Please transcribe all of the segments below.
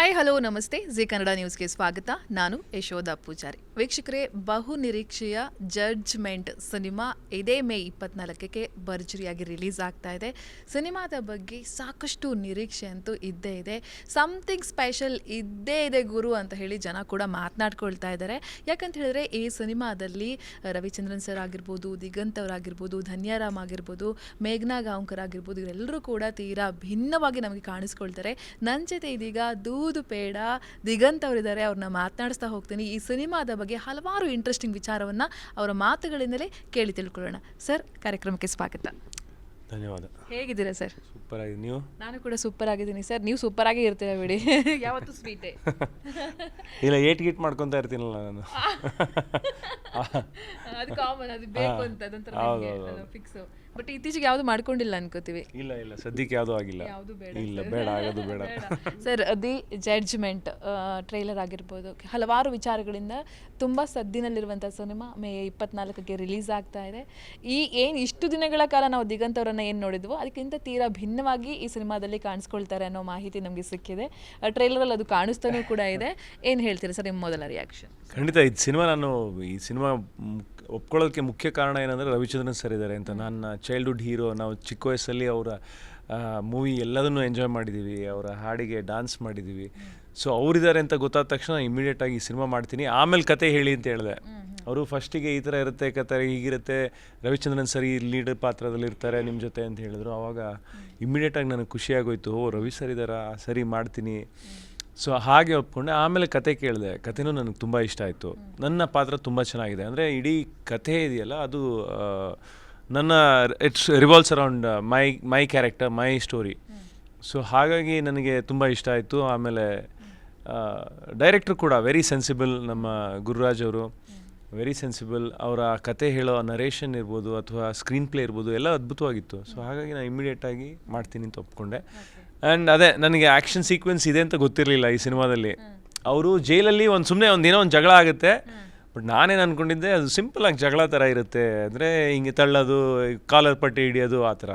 Hi hello ನಮಸ್ತೆ G Kannada ನ್ಯೂಸ್ಗೆ ಸ್ವಾಗತ. ನಾನು ಯಶೋಧ ಪೂಜಾರಿ. ವೀಕ್ಷಕರೇ, ಬಹು ನಿರೀಕ್ಷೆಯ ಜಡ್ಜ್ಮೆಂಟ್ ಸಿನಿಮಾ ಇದೇ ಮೇ 24ಕ್ಕೆ ಭರ್ಜರಿಯಾಗಿ ರಿಲೀಸ್ ಆಗ್ತಾ ಇದೆ. ಸಿನಿಮಾದ ಬಗ್ಗೆ ಸಾಕಷ್ಟು ನಿರೀಕ್ಷೆ ಅಂತೂ ಇದ್ದೇ ಇದೆ. ಸಮಥಿಂಗ್ ಸ್ಪೆಷಲ್ ಇದ್ದೇ ಇದೆ ಗುರು ಅಂತ ಹೇಳಿ ಜನ ಕೂಡ ಮಾತನಾಡ್ಕೊಳ್ತಾ ಇದ್ದಾರೆ. ಯಾಕಂತ ಹೇಳಿದ್ರೆ ಈ ಸಿನಿಮಾದಲ್ಲಿ ರವಿಚಂದ್ರನ್ ಸರ್ ಆಗಿರ್ಬೋದು, ದಿಗಂತ್ ಅವರಾಗಿರ್ಬೋದು, ಧನ್ಯಾರಾಮ್ ಆಗಿರ್ಬೋದು, ಮೇಘನಾ ಗಾಂವ್ಕರ್ ಆಗಿರ್ಬೋದು, ಇವರೆಲ್ಲರೂ ಕೂಡ ತೀರಾ ಭಿನ್ನವಾಗಿ ನಮಗೆ ಕಾಣಿಸ್ಕೊಳ್ತಾರೆ. ನನ್ನ ಜೊತೆ ಇದೀಗ ದೂದು ಪೇಡ ದಿಗಂತ್ ಅವರಿದ್ದಾರೆ. ಅವ್ರನ್ನ ಮಾತನಾಡಿಸ್ತಾ ಹೋಗ್ತೀನಿ. ಈ ಸಿನಿಮಾದ ಬಗ್ಗೆ ಹಲವಾರು ಇಂಟ್ರೆಸ್ಟಿಂಗ್ ವಿಚಾರವನ್ನು ಅವರ ಮಾತುಗಳಿಂದಲೇ ಕೇಳಿ ತಿಳ್ಕೊಳ್ಳೋಣ. ಸರ್, ಕಾರ್ಯಕ್ರಮಕ್ಕೆ ಸ್ವಾಗತ. ಧನ್ಯವಾದ. ಹೇಗಿದ್ದೀರಾ ಸರ್? ಸೂಪರ್ ಆಗಿದೆ. ನೀವು? ನಾನು ಕೂಡ ಸೂಪರ್ ಆಗಿದ್ದೀನಿ ಸರ್. ನೀವು ಸೂಪರ್ ಆಗೇ ಇರ್ತೀರಾ ಬಿಡಿ. ಯಾವತ್ತೂ ಸ್ವೀಟೇ. ಇಲ್ಲ, ಏಟ್ ಮಾಡ್ಕೊತಾ ಇರ್ತೀನಲ್ಲ ನಾನು. ಅದು ಕಾಮನ್, ಅದು ಬೇಕು ಅಂತ ಅದೊಂಥರ ಫಿಕ್ಸ್. ಬಟ್ ಇತ್ತೀಚೆಗೆ ಯಾವುದು ಮಾಡ್ಕೊಂಡಿಲ್ಲ ಅನ್ಕೋತೀವಿ. ಇಲ್ಲ ಸದ್ಯಕ್ಕೆ ಯಾವುದು ಆಗಿಲ್ಲ. ಇಲ್ಲ, ಬೇಡ, ಆಗೋದು ಬೇಡ. ಸರ್, ದಿ ಜಡ್ಜ್ಮೆಂಟ್ ಟ್ರೈಲರ್ ಆಗಿರ್ಬೋದು, ಹಲವಾರು ವಿಚಾರಗಳಿಂದ ತುಂಬ ಸದ್ದಿನಲ್ಲಿರುವಂಥ ಸಿನಿಮಾ ಮೇ 24ಕ್ಕೆ ರಿಲೀಸ್ ಆಗ್ತಾ ಇದೆ. ಇಷ್ಟು ದಿನಗಳ ಕಾಲ ನಾವು ದಿಗಂತ್ ಅವರನ್ನು ಏನು ನೋಡಿದ್ವೋ ಅದಕ್ಕಿಂತ ತೀರಾ ಭಿನ್ನವಾಗಿ ಈ ಸಿನಿಮಾದಲ್ಲಿ ಕಾಣಿಸ್ಕೊಳ್ತಾರೆ ಅನ್ನೋ ಮಾಹಿತಿ ನಮಗೆ ಸಿಕ್ಕಿದೆ. ಟ್ರೈಲರಲ್ಲಿ ಅದು ಕಾಣಿಸ್ತಾನೂ ಕೂಡ ಇದೆ. ಏನು ಹೇಳ್ತೀರಾ ಸರ್ ನಿಮ್ಮ ಮೊದಲ ರಿಯಾಕ್ಷನ್? ಖಂಡಿತ ಈ ಸಿನಿಮಾ ಒಪ್ಕೊಳ್ಳೋದಕ್ಕೆ ಮುಖ್ಯ ಕಾರಣ ಏನಂದರೆ ರವಿಚಂದ್ರನ್ ಸರ್ ಇದ್ದಾರೆ ಅಂತ. ನನ್ನ ಚೈಲ್ಡ್ಹುಡ್ ಹೀರೋ. ನಾವು ಚಿಕ್ಕ ವಯಸ್ಸಲ್ಲಿ ಅವರ ಮೂವಿ ಎಲ್ಲದನ್ನೂ ಎಂಜಾಯ್ ಮಾಡಿದ್ದೀವಿ. ಅವರ ಹಾಡಿಗೆ ಡ್ಯಾನ್ಸ್ ಮಾಡಿದ್ದೀವಿ. ಸೊ ಅವರಿದ್ದಾರೆ ಅಂತ ಗೊತ್ತಾದ ತಕ್ಷಣ ಇಮಿಡಿಯೇಟಾಗಿ ಈ ಸಿನಿಮಾ ಮಾಡ್ತೀನಿ, ಆಮೇಲೆ ಕತೆ ಹೇಳಿ ಅಂತ ಹೇಳಿದೆ. ಅವರು ಫಸ್ಟಿಗೆ ಈ ಥರ ಇರುತ್ತೆ ಕತೆ, ಹೀಗಿರುತ್ತೆ, ರವಿಚಂದ್ರನ್ ಸರ್ ಈ ಲೀಡ್ ಪಾತ್ರದಲ್ಲಿ ಇರ್ತಾರೆ ನಿಮ್ಮ ಜೊತೆ ಅಂತ ಹೇಳಿದ್ರು. ಆವಾಗ ಇಮಿಡಿಯೇಟಾಗಿ ನನಗೆ ಖುಷಿಯಾಗೋಯ್ತು. ರವಿ ಸರ್ ಇದ್ದಾರಾ, ಸರಿ ಮಾಡ್ತೀನಿ. ಸೊ ಹಾಗೆ ಒಪ್ಕೊಂಡೆ. ಆಮೇಲೆ ಕತೆ ಕೇಳಿದೆ. ಕತೆನೂ ನನಗೆ ತುಂಬ ಇಷ್ಟ ಆಯಿತು. ನನ್ನ ಪಾತ್ರ ತುಂಬ ಚೆನ್ನಾಗಿದೆ. ಅಂದರೆ ಇಡೀ ಕಥೆ ಇದೆಯಲ್ಲ, ಅದು ನನ್ನ it's revolves around my character, my story. So ಹಾಗಾಗಿ ನನಗೆ ತುಂಬ ಇಷ್ಟ ಆಯಿತು. ಆಮೇಲೆ ಡೈರೆಕ್ಟ್ರು ಕೂಡ ವೆರಿ ಸೆನ್ಸಿಬಲ್. ನಮ್ಮ ಗುರುರಾಜ್ ಅವರು ವೆರಿ ಸೆನ್ಸಿಬಲ್. ಅವರ ಕತೆ ಹೇಳೋ ನರೇಷನ್ ಇರ್ಬೋದು ಅಥವಾ ಸ್ಕ್ರೀನ್ ಪ್ಲೇ ಇರ್ಬೋದು, ಎಲ್ಲ ಅದ್ಭುತವಾಗಿತ್ತು. ಸೊ ಹಾಗಾಗಿ ನಾನು ಇಮಿಡಿಯೇಟಾಗಿ ಮಾಡ್ತೀನಿ ಅಂತ ಒಪ್ಕೊಂಡೆ. ಆ್ಯಂಡ್ ಅದೇ, ನನಗೆ ಆ್ಯಕ್ಷನ್ ಸೀಕ್ವೆನ್ಸ್ ಇದೆ ಅಂತ ಗೊತ್ತಿರಲಿಲ್ಲ ಈ ಸಿನಿಮಾದಲ್ಲಿ. ಅವರು ಜೈಲಲ್ಲಿ ಏನೋ ಒಂದು ಜಗಳ ಆಗುತ್ತೆ. ಬಟ್ ನಾನೇನು ಅಂದ್ಕೊಂಡಿದ್ದೆ ಅದು ಸಿಂಪಲಾಗಿ ಜಗಳ ಥರ ಇರುತ್ತೆ, ಅಂದರೆ ಹಿಂಗೆ ತಳ್ಳೋದು, ಕಾಲರ್ ಪಟ್ಟಿ ಹಿಡಿಯೋದು, ಆ ಥರ.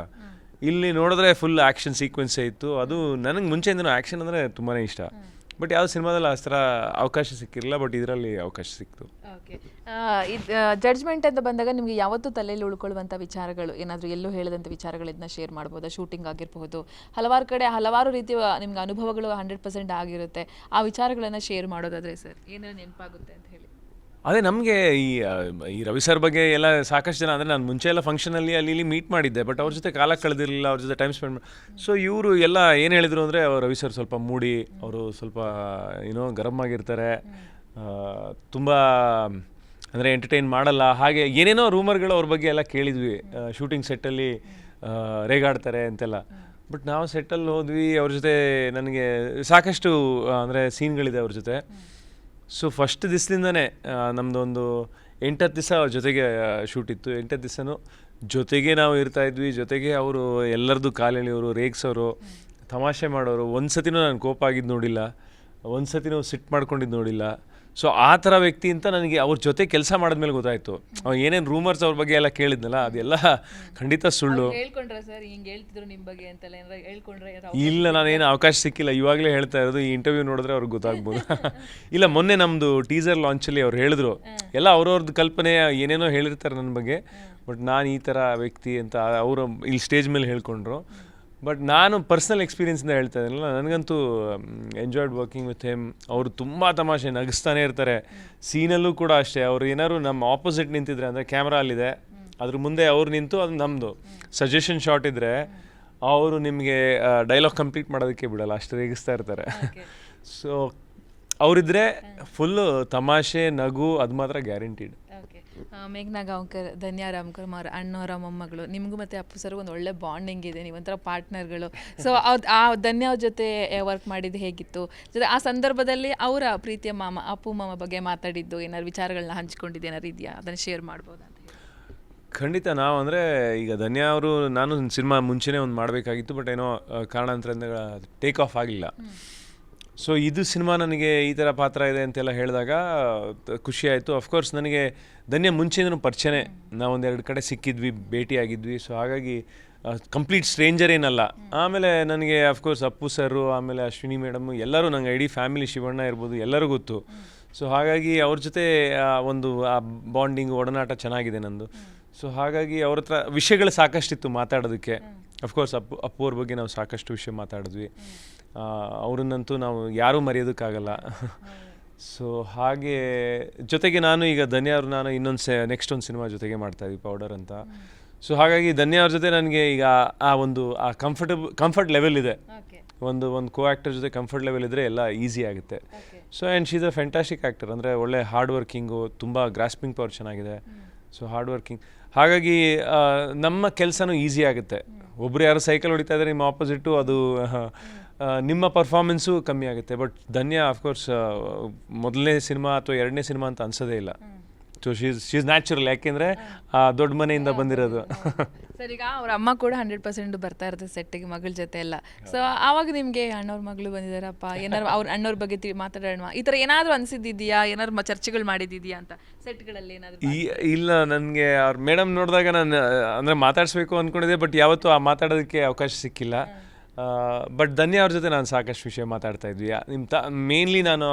ಇಲ್ಲಿ ನೋಡಿದ್ರೆ ಫುಲ್ ಆ್ಯಕ್ಷನ್ ಸೀಕ್ವೆನ್ಸೇ ಇತ್ತು. ಅದು ನನಗೆ ಮುಂಚೆಯಿಂದನೂ ಆ್ಯಕ್ಷನ್ ಅಂದರೆ ತುಂಬಾ ಇಷ್ಟ. ಬಟ್ ಯಾವ ಸಿನಿಮಾದಲ್ಲಿ ಆ ಥರ ಅವಕಾಶ ಸಿಕ್ಕಿರಲಿಲ್ಲ. ಬಟ್ ಇದರಲ್ಲಿ ಅವಕಾಶ ಸಿಕ್ತು. ಓಕೆ, ಜಡ್ಜ್ಮೆಂಟ್ ಅಂತ ಬಂದಾಗ ನಿಮಗೆ ಯಾವತ್ತೂ ತಲೆಯಲ್ಲಿ ಉಳ್ಕೊಳ್ಳುವಂಥ ವಿಚಾರಗಳು ಏನಾದರೂ ಎಲ್ಲೂ ಹೇಳಿದಂಥ ವಿಚಾರಗಳನ್ನ ಶೇರ್ ಮಾಡ್ಬೋದಾ? ಶೂಟಿಂಗ್ ಆಗಿರಬಹುದು, ಹಲವಾರು ಕಡೆ ಹಲವಾರು ರೀತಿಯ ನಿಮ್ಗೆ ಅನುಭವಗಳು 100% ಆಗಿರುತ್ತೆ. ಆ ವಿಚಾರಗಳನ್ನು ಶೇರ್ ಮಾಡೋದಾದರೆ ಸರ್ ಏನೇನು ನೆನಪಾಗುತ್ತೆ ಅಂತ ಹೇಳಿ. ಅದೇ, ನಮಗೆ ಈ ರವಿ ಸರ್ ಬಗ್ಗೆ ಎಲ್ಲ ಸಾಕಷ್ಟು ಜನ, ಅಂದರೆ ನಾನು ಮುಂಚೆ ಎಲ್ಲ ಫಂಕ್ಷನಲ್ಲಿ ಅಲ್ಲಿ ಮೀಟ್ ಮಾಡಿದ್ದೆ. ಬಟ್ ಅವ್ರ ಜೊತೆ ಕಾಲ ಕಳೆದಿರಲಿಲ್ಲ, ಅವ್ರ ಜೊತೆ ಟೈಮ್ ಸ್ಪೆಂಡ್ ಸೊ ಇವರು ಎಲ್ಲ ಏನು ಹೇಳಿದರು ಅಂದರೆ, ರವಿ ಸರ್ ಸ್ವಲ್ಪ ಮೂಡಿ, ಅವರು ಸ್ವಲ್ಪ ಗರಂ ಆಗಿರ್ತಾರೆ, ತುಂಬ ಅಂದರೆ ಎಂಟರ್ಟೈನ್ ಮಾಡಲ್ಲ, ಹಾಗೆ ಏನೇನೋ ರೂಮರ್ಗಳು ಅವ್ರ ಬಗ್ಗೆ ಎಲ್ಲ ಕೇಳಿದ್ವಿ. ಶೂಟಿಂಗ್ ಸೆಟ್ಟಲ್ಲಿ ರೇಗಾಡ್ತಾರೆ ಅಂತೆಲ್ಲ. ಬಟ್ ನಾವು ಸೆಟ್ಟಲ್ಲಿ ಹೋದ್ವಿ, ಅವ್ರ ಜೊತೆ ನನಗೆ ಸಾಕಷ್ಟು ಅಂದರೆ ಸೀನ್ಗಳಿದೆ ಅವ್ರ ಜೊತೆ. ಸೊ ಫಸ್ಟ್ ದಿವಸದಿಂದನೇ ನಮ್ಮದು ಒಂದು 8-10 ದಿವಸ ಅವ್ರ ಜೊತೆಗೆ ಶೂಟ್ ಇತ್ತು. 8-10 ದಿವಸನೂ ಜೊತೆಗೆ ನಾವು ಇರ್ತಾಯಿದ್ವಿ. ಜೊತೆಗೆ ಅವರು ಎಲ್ಲರದ್ದು ಕಾಲೆಳೆಯೋರು, ರೇಗ್ಸೋರು, ತಮಾಷೆ ಮಾಡೋರು. ಒಂದು ಸತಿನೂ ನಾನು ಕೋಪ ಆಗಿದ್ದು ನೋಡಿಲ್ಲ, ಒಂದು ಸತಿನೂ ಸಿಟ್ಟು ಮಾಡ್ಕೊಂಡಿದ್ದು ನೋಡಿಲ್ಲ. ಸೊ ಆ ಥರ ವ್ಯಕ್ತಿ ಅಂತ ನನಗೆ ಅವ್ರ ಜೊತೆ ಕೆಲಸ ಮಾಡಿದ್ಮೇಲೆ ಗೊತ್ತಾಯಿತು. ಅವ್ರು ಏನೇನು ರೂಮರ್ಸ್ ಅವ್ರ ಬಗ್ಗೆ ಎಲ್ಲ ಕೇಳಿದ್ನಲ್ಲ, ಅದೆಲ್ಲ ಖಂಡಿತ ಸುಳ್ಳು. ಇಲ್ಲ, ನಾನೇನು ಅವಕಾಶ ಸಿಕ್ಕಿಲ್ಲ, ಇವಾಗಲೇ ಹೇಳ್ತಾ ಇರೋದು. ಈ ಇಂಟರ್ವ್ಯೂ ನೋಡಿದ್ರೆ ಅವ್ರಿಗೆ ಗೊತ್ತಾಗ್ಬೋದು. ಇಲ್ಲ, ಮೊನ್ನೆ ನಮ್ಮದು ಟೀಸರ್ ಲಾಂಚಲ್ಲಿ ಅವ್ರು ಹೇಳಿದ್ರು, ಎಲ್ಲ ಅವ್ರವ್ರದ್ದು ಕಲ್ಪನೆ ಏನೇನೋ ಹೇಳಿರ್ತಾರೆ ನನ್ನ ಬಗ್ಗೆ. ಬಟ್ ನಾನು ಈ ಥರ ವ್ಯಕ್ತಿ ಅಂತ ಅವರು ಇಲ್ಲಿ ಸ್ಟೇಜ್ ಮೇಲೆ ಹೇಳ್ಕೊಂಡ್ರು. ಬಟ್ ನಾನು ಪರ್ಸ್ನಲ್ ಎಕ್ಸ್ಪೀರಿಯನ್ಸಿಂದ ಹೇಳ್ತಾ ಇದ್ದೀನಲ್ಲ, ನನಗಂತೂ ಎಂಜಾಯ್ಡ್ ವರ್ಕಿಂಗ್ ವಿತ್ ಹಿಮ್. ಅವರು ತುಂಬ ತಮಾಷೆ ನಗಿಸ್ತಾನೆ ಇರ್ತಾರೆ. ಸೀನಲ್ಲೂ ಕೂಡ ಅಷ್ಟೇ. ಅವ್ರು ಏನಾದ್ರು ನಮ್ಮ ಆಪೋಸಿಟ್ ನಿಂತಿದ್ರೆ, ಅಂದರೆ ಕ್ಯಾಮ್ರಾ ಅಲ್ಲಿದೆ, ಅದ್ರ ಮುಂದೆ ಅವ್ರು ನಿಂತು, ಅದು ನಮ್ಮದು ಸಜೆಷನ್ ಶಾಟ್ ಇದ್ದರೆ ಅವರು ನಿಮಗೆ ಡೈಲಾಗ್ ಕಂಪ್ಲೀಟ್ ಮಾಡೋದಕ್ಕೆ ಬಿಡಲ್ಲ, ಅಷ್ಟು ರೇಗಿಸ್ತಾ ಇರ್ತಾರೆ. ಸೊ ಅವರಿದ್ದರೆ ಫುಲ್ಲು ತಮಾಷೆ, ನಗು, ಅದು ಮಾತ್ರ ಗ್ಯಾರಂಟಿಡ್. ಮೇಘನಾ ಗಾಂವ್ಕರ್, ಧನ್ಯಾರಾಮ್ಕರ್ ಅವರ ಅಣ್ಣವರ ಮೊಮ್ಮಗಳು. ನಿಮಗೂ ಮತ್ತು ಅಪ್ಪು ಸರ್ ಒಂದು ಒಳ್ಳೆ ಬಾಂಡಿಂಗ್ ಇದೆ, ನೀವೊಂಥರ ಪಾರ್ಟ್ನರ್ಗಳು. ಸೊ ಆ ಧನ್ಯ ಅವ್ರ ಜೊತೆ ವರ್ಕ್ ಮಾಡಿದ್ದು ಹೇಗಿತ್ತು? ಜೊತೆ ಆ ಸಂದರ್ಭದಲ್ಲಿ ಅವರ ಪ್ರೀತಿಯ ಮಾಮ ಅಪ್ಪು ಮಾಮ ಬಗ್ಗೆ ಮಾತಾಡಿದ್ದು ಏನಾದ್ರು ವಿಚಾರಗಳನ್ನ ಹಂಚ್ಕೊಂಡಿದ್ದು ಏನಾರು ಇದೆಯಾ? ಅದನ್ನು ಶೇರ್ ಮಾಡ್ಬೋದಾ ಅಂತ ಹೇಳಿ. ಖಂಡಿತ. ನಾವು ಅಂದರೆ ಈಗ ಧನ್ಯ ಅವರು, ನಾನು ಸಿನಿಮಾ ಮುಂಚೆನೇ ಒಂದು ಮಾಡಬೇಕಾಗಿತ್ತು. ಬಟ್ ಏನೋ ಕಾರಣಾಂತರದಿಂದ ಟೇಕ್ ಆಫ್ ಆಗಲಿಲ್ಲ. ಸೊ ಇದು ಸಿನಿಮಾ ನನಗೆ ಈ ಥರ ಪಾತ್ರ ಇದೆ ಅಂತೆಲ್ಲ ಹೇಳಿದಾಗ ಖುಷಿ ಆಯಿತು. ಅಫ್ಕೋರ್ಸ್ ನನಗೆ ಧನ್ಯ ಮುಂಚೆನೂ ಪರಿಚಯನೇ, ನಾವು 1-2 ಕಡೆ ಸಿಕ್ಕಿದ್ವಿ, ಭೇಟಿಯಾಗಿದ್ವಿ. ಸೊ ಹಾಗಾಗಿ ಕಂಪ್ಲೀಟ್ ಸ್ಟ್ರೇಂಜರ್ ಏನಲ್ಲ. ಆಮೇಲೆ ನನಗೆ ಅಫ್ಕೋರ್ಸ್ ಅಪ್ಪು ಸರು, ಆಮೇಲೆ ಅಶ್ವಿನಿ ಮೇಡಮ್, ಎಲ್ಲರೂ ನಂಗೆ ಇಡೀ ಫ್ಯಾಮಿಲಿ, ಶಿವಣ್ಣ ಇರ್ಬೋದು, ಎಲ್ಲರೂ ಗೊತ್ತು. ಸೊ ಹಾಗಾಗಿ ಅವ್ರ ಜೊತೆ ಒಂದು ಆ ಬಾಂಡಿಂಗ್, ಒಡನಾಟ ಚೆನ್ನಾಗಿದೆ ನಂದು. ಸೊ ಹಾಗಾಗಿ ಅವ್ರ ಹತ್ರ ವಿಷಯಗಳು ಸಾಕಷ್ಟಿತ್ತು ಮಾತಾಡೋದಕ್ಕೆ. ಅಫ್ಕೋರ್ಸ್ ಅಪ್ಪು ಅವ್ರ ಬಗ್ಗೆ ನಾವು ಸಾಕಷ್ಟು ವಿಷಯ ಮಾತಾಡಿದ್ವಿ. ಅವ್ರನ್ನಂತೂ ನಾವು ಯಾರೂ ಮರೆಯೋದಕ್ಕಾಗಲ್ಲ. ಸೊ ಹಾಗೆ ಜೊತೆಗೆ ನಾನು ಈಗ ಧನ್ಯ ಅವ್ರು, ನಾನು ನೆಕ್ಸ್ಟ್ ಒಂದು ಸಿನಿಮಾ ಜೊತೆಗೆ ಮಾಡ್ತಾಯಿದ್ವಿ, ಪೌಡರ್ ಅಂತ. ಸೊ ಹಾಗಾಗಿ ಧನ್ಯ ಅವ್ರ ಜೊತೆ ನನಗೆ ಈಗ ಆ ಕಂಫರ್ಟ್ ಲೆವೆಲ್ ಇದೆ. ಒಂದು ಕೋ ಆ್ಯಕ್ಟರ್ ಜೊತೆ ಕಂಫರ್ಟ್ ಲೆವೆಲ್ ಇದ್ದರೆ ಎಲ್ಲ ಈಸಿ ಆಗುತ್ತೆ. So and she's a fantastic actor. ಅಂದರೆ ಒಳ್ಳೆ ಹಾರ್ಡ್ ವರ್ಕಿಂಗು, ತುಂಬ ಗ್ರಾಸ್ಪಿಂಗ್ ಪವರ್ ಚೆನ್ನಾಗಿದೆ. ಸೊ ಹಾರ್ಡ್ ವರ್ಕಿಂಗ್, ಹಾಗಾಗಿ ನಮ್ಮ ಕೆಲಸನೂ ಈಸಿ ಆಗುತ್ತೆ. ಒಬ್ಬರು ಯಾರು ಸೈಕಲ್ ಹೊಡಿತಾ ಇದ್ದಾರೆ ನಿಮ್ಮ ಆಪೋಸಿಟು, ಅದು ನಿಮ್ಮ ಪರ್ಫಾರ್ಮೆನ್ಸು ಕಮ್ಮಿ ಆಗುತ್ತೆ. ಬಟ್ ಧನ್ಯ ಅಫ್ಕೋರ್ಸ್ ಮೊದಲನೇ ಸಿನಿಮಾ ಅಥವಾ ಎರಡನೇ ಸಿನಿಮಾ ಅಂತ ಅನ್ಸೋದೇ ಇಲ್ಲ. ಸೊ ಶೀಸ್ ನ್ಯಾಚುರಲ್, ಯಾಕೆಂದರೆ ದೊಡ್ಡ ಮನೆಯಿಂದ ಬಂದಿರೋದು. ಸರ್, ಈಗ ಅವ್ರ ಅಮ್ಮ ಕೂಡ 100% ಬರ್ತಾ ಇರುತ್ತೆ ಸೆಟ್ಟಿಗೆ ಮಗಳ ಜೊತೆ ಎಲ್ಲ. ಸೊ ಆವಾಗ ನಿಮಗೆ ಅಣ್ಣವ್ರ ಮಗಳು ಬಂದಿದ್ದಾರಪ್ಪ, ಏನಾರು ಅವ್ರ ಅಣ್ಣವ್ರ ಬಗ್ಗೆ ಮಾತಾಡೋಣ, ಈ ಥರ ಏನಾದರೂ ಅನಿಸಿದ್ದಿದೆಯಾ? ಏನಾದ್ರು ಚರ್ಚೆಗಳು ಮಾಡಿದ್ದಿದೆಯಾ ಅಂತ ಸೆಟ್ಗಳಲ್ಲಿ ಏನಾದರೂ? ಇಲ್ಲ, ನನಗೆ ಅವ್ರ ಮೇಡಮ್ ನೋಡಿದಾಗ ನಾನು ಅಂದರೆ ಮಾತಾಡಿಸ್ಬೇಕು ಅಂದ್ಕೊಂಡಿದ್ದೆ, ಬಟ್ ಯಾವತ್ತೂ ಮಾತಾಡೋದಕ್ಕೆ ಅವಕಾಶ ಸಿಕ್ಕಿಲ್ಲ. ಬಟ್ ಧನ್ಯ ಅವ್ರ ಜೊತೆ ನಾನು ಸಾಕಷ್ಟು ವಿಷಯ ಮಾತಾಡ್ತಾ ಇದ್ವಿ. ಮೇನ್ಲಿ ನಾನು